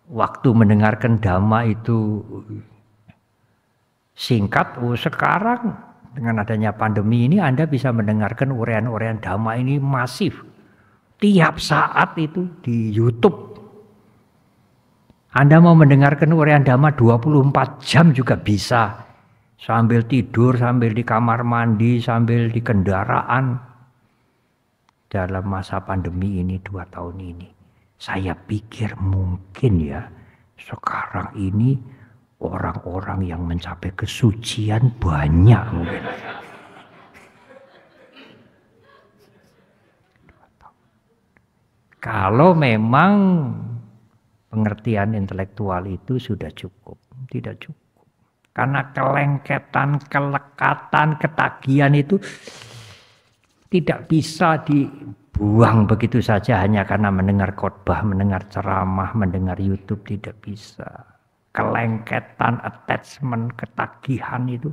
waktu mendengarkan dhamma itu singkat. Sekarang dengan adanya pandemi ini Anda bisa mendengarkan uraian-uraian dhamma ini masif. Tiap saat itu di YouTube. Anda mau mendengarkan uraian dhamma 24 jam juga bisa. Sambil tidur, sambil di kamar mandi, sambil di kendaraan. Dalam masa pandemi ini 2 tahun ini, saya pikir mungkin ya sekarang ini orang-orang yang mencapai kesucian banyak mungkin. Kalau memang pengertian intelektual itu sudah cukup, tidak cukup. Karena kelengketan, kelekatan, ketagihan itu tidak bisa dibuang begitu saja hanya karena mendengar khotbah, mendengar ceramah, mendengar YouTube, tidak bisa. Kelengketan, attachment, ketagihan itu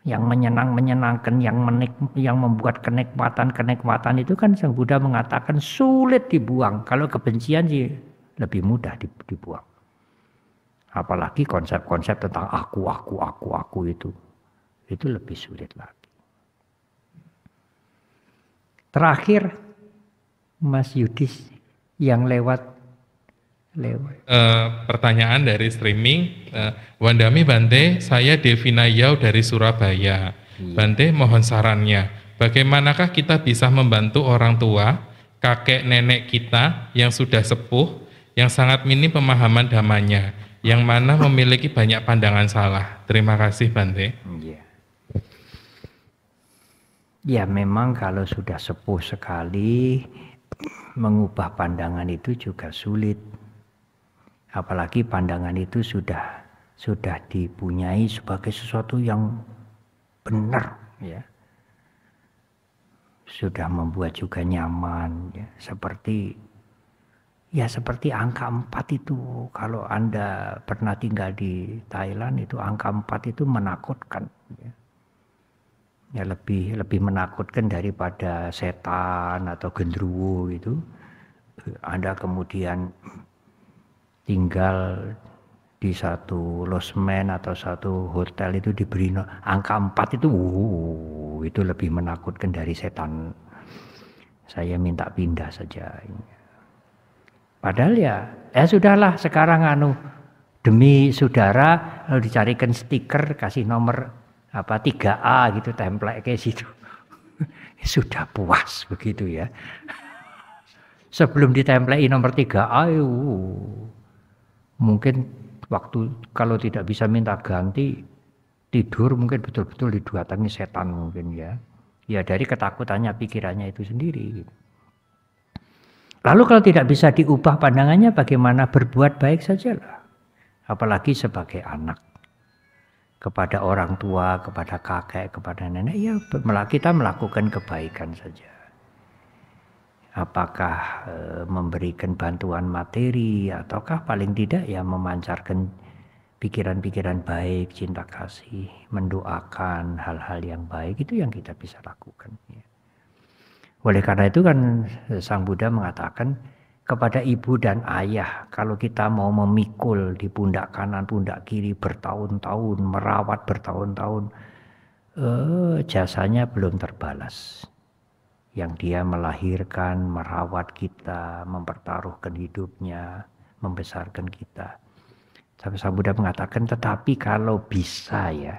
yang menyenangkan, yang membuat kenikmatan itu kan Sang Buddha mengatakan sulit dibuang. Kalau kebencian sih lebih mudah dibuang. Apalagi konsep-konsep tentang aku itu lebih sulit lagi. Terakhir, Mas Yudis yang lewat. Pertanyaan dari streaming, Wandami Bante, saya Devina Yau dari Surabaya. Bante mohon sarannya, bagaimanakah kita bisa membantu orang tua, kakek nenek kita yang sudah sepuh, yang sangat minim pemahaman dhammanya, yang mana memiliki banyak pandangan salah. Terima kasih Bante. Ya memang kalau sudah sepuh sekali, mengubah pandangan itu juga sulit. Apalagi pandangan itu sudah dipunyai sebagai sesuatu yang benar, ya. Sudah membuat juga nyaman, ya. Seperti angka 4 itu. Kalau Anda pernah tinggal di Thailand itu angka 4 itu menakutkan, ya. ya lebih menakutkan daripada setan atau genderuwo itu. Anda kemudian tinggal di satu losmen atau satu hotel itu diberi angka 4 itu lebih menakutkan dari setan. Saya minta pindah saja. Padahal ya sudahlah sekarang demi saudara lalu dicarikan stiker, kasih nomor 3A gitu, template kayak situ. Sudah puas begitu ya. Sebelum ditemplei nomor 3A mungkin waktu kalau tidak bisa minta ganti tidur mungkin betul-betul didatangi setan mungkin ya. Ya dari ketakutannya pikirannya itu sendiri. Lalu kalau tidak bisa diubah pandangannya bagaimana? Berbuat baik sajalah. Apalagi sebagai anak. Kepada orang tua, kepada kakek, kepada nenek, ya kita melakukan kebaikan saja. Apakah memberikan bantuan materi ataukah paling tidak ya memancarkan pikiran-pikiran baik, cinta kasih, mendoakan hal-hal yang baik, itu yang kita bisa lakukan. Oleh karena itu kan Sang Buddha mengatakan kepada ibu dan ayah, kalau kita mau memikul di pundak kanan, pundak kiri bertahun-tahun, merawat bertahun-tahun, jasanya belum terbalas. Yang dia melahirkan, merawat kita, mempertaruhkan hidupnya, membesarkan kita. Sampai Sang Buddha mengatakan, tetapi kalau bisa ya,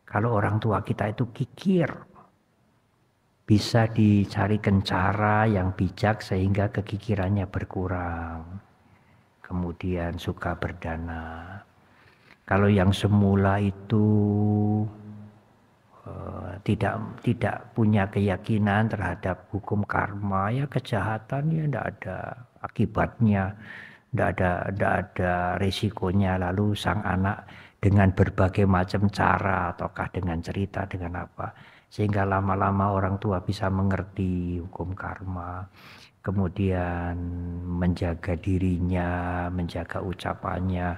kalau orang tua kita itu kikir, bisa dicarikan cara yang bijak sehingga kekikirannya berkurang. Kemudian suka berdana. Kalau yang semula itu tidak punya keyakinan terhadap hukum karma, ya kejahatan ya tidak ada akibatnya, tidak ada resikonya. Lalu sang anak dengan berbagai macam cara ataukah dengan cerita, dengan apa, sehingga lama-lama orang tua bisa mengerti hukum karma, kemudian menjaga dirinya, menjaga ucapannya,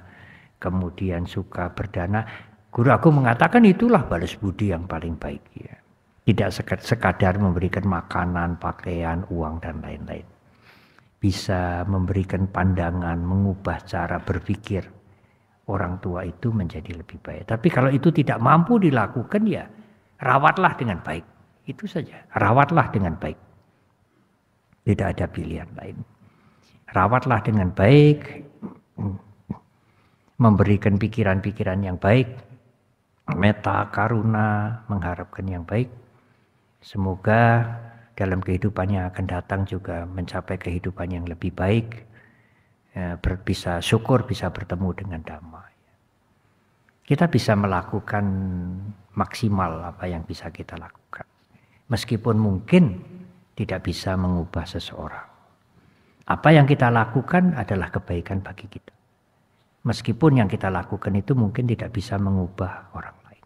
kemudian suka berdana. Guru aku mengatakan itulah balas budi yang paling baik ya. Tidak sekadar memberikan makanan, pakaian, uang dan lain-lain. Bisa memberikan pandangan, mengubah cara berpikir orang tua itu menjadi lebih baik. Tapi kalau itu tidak mampu dilakukan ya rawatlah dengan baik. Itu saja. Rawatlah dengan baik. Tidak ada pilihan lain. Rawatlah dengan baik. Memberikan pikiran-pikiran yang baik. Metta, karuna, mengharapkan yang baik. Semoga dalam kehidupan yang akan datang juga mencapai kehidupan yang lebih baik. Bisa syukur, bisa bertemu dengan Dhamma. Kita bisa melakukan maksimal apa yang bisa kita lakukan. Meskipun mungkin tidak bisa mengubah seseorang. Apa yang kita lakukan adalah kebaikan bagi kita. Meskipun yang kita lakukan itu mungkin tidak bisa mengubah orang lain.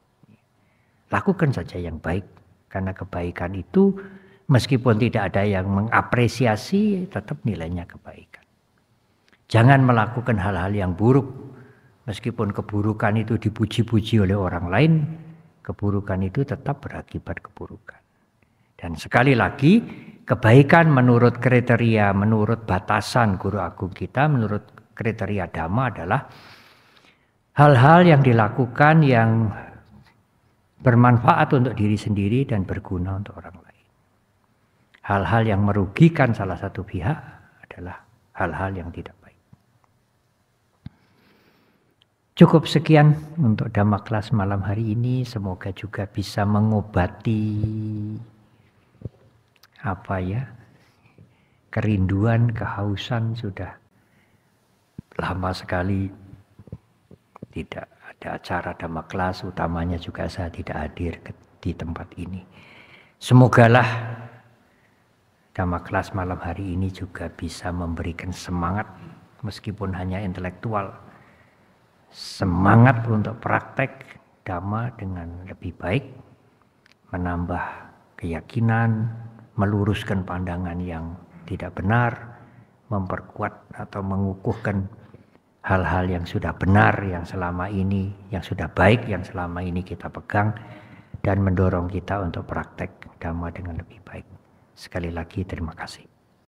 Lakukan saja yang baik. Karena kebaikan itu meskipun tidak ada yang mengapresiasi, tetap nilainya kebaikan. Jangan melakukan hal-hal yang buruk. Meskipun keburukan itu dipuji-puji oleh orang lain, keburukan itu tetap berakibat keburukan. Dan sekali lagi, kebaikan menurut kriteria, menurut batasan guru agung kita, menurut kriteria Dhamma adalah hal-hal yang dilakukan yang bermanfaat untuk diri sendiri dan berguna untuk orang lain. Hal-hal yang merugikan salah satu pihak adalah hal-hal yang tidak baik. Cukup sekian untuk Dhamma kelas malam hari ini. Semoga juga bisa mengobati kerinduan, kehausan. Sudah lama sekali tidak ada acara Dhamma kelas, utamanya juga saya tidak hadir di tempat ini. Semogalah Dhamma kelas malam hari ini juga bisa memberikan semangat meskipun hanya intelektual. Semangat untuk praktek Dhamma dengan lebih baik, menambah keyakinan, meluruskan pandangan yang tidak benar, memperkuat atau mengukuhkan hal-hal yang sudah benar, yang selama ini, yang sudah baik, yang selama ini kita pegang, dan mendorong kita untuk praktek Dhamma dengan lebih baik. Sekali lagi terima kasih.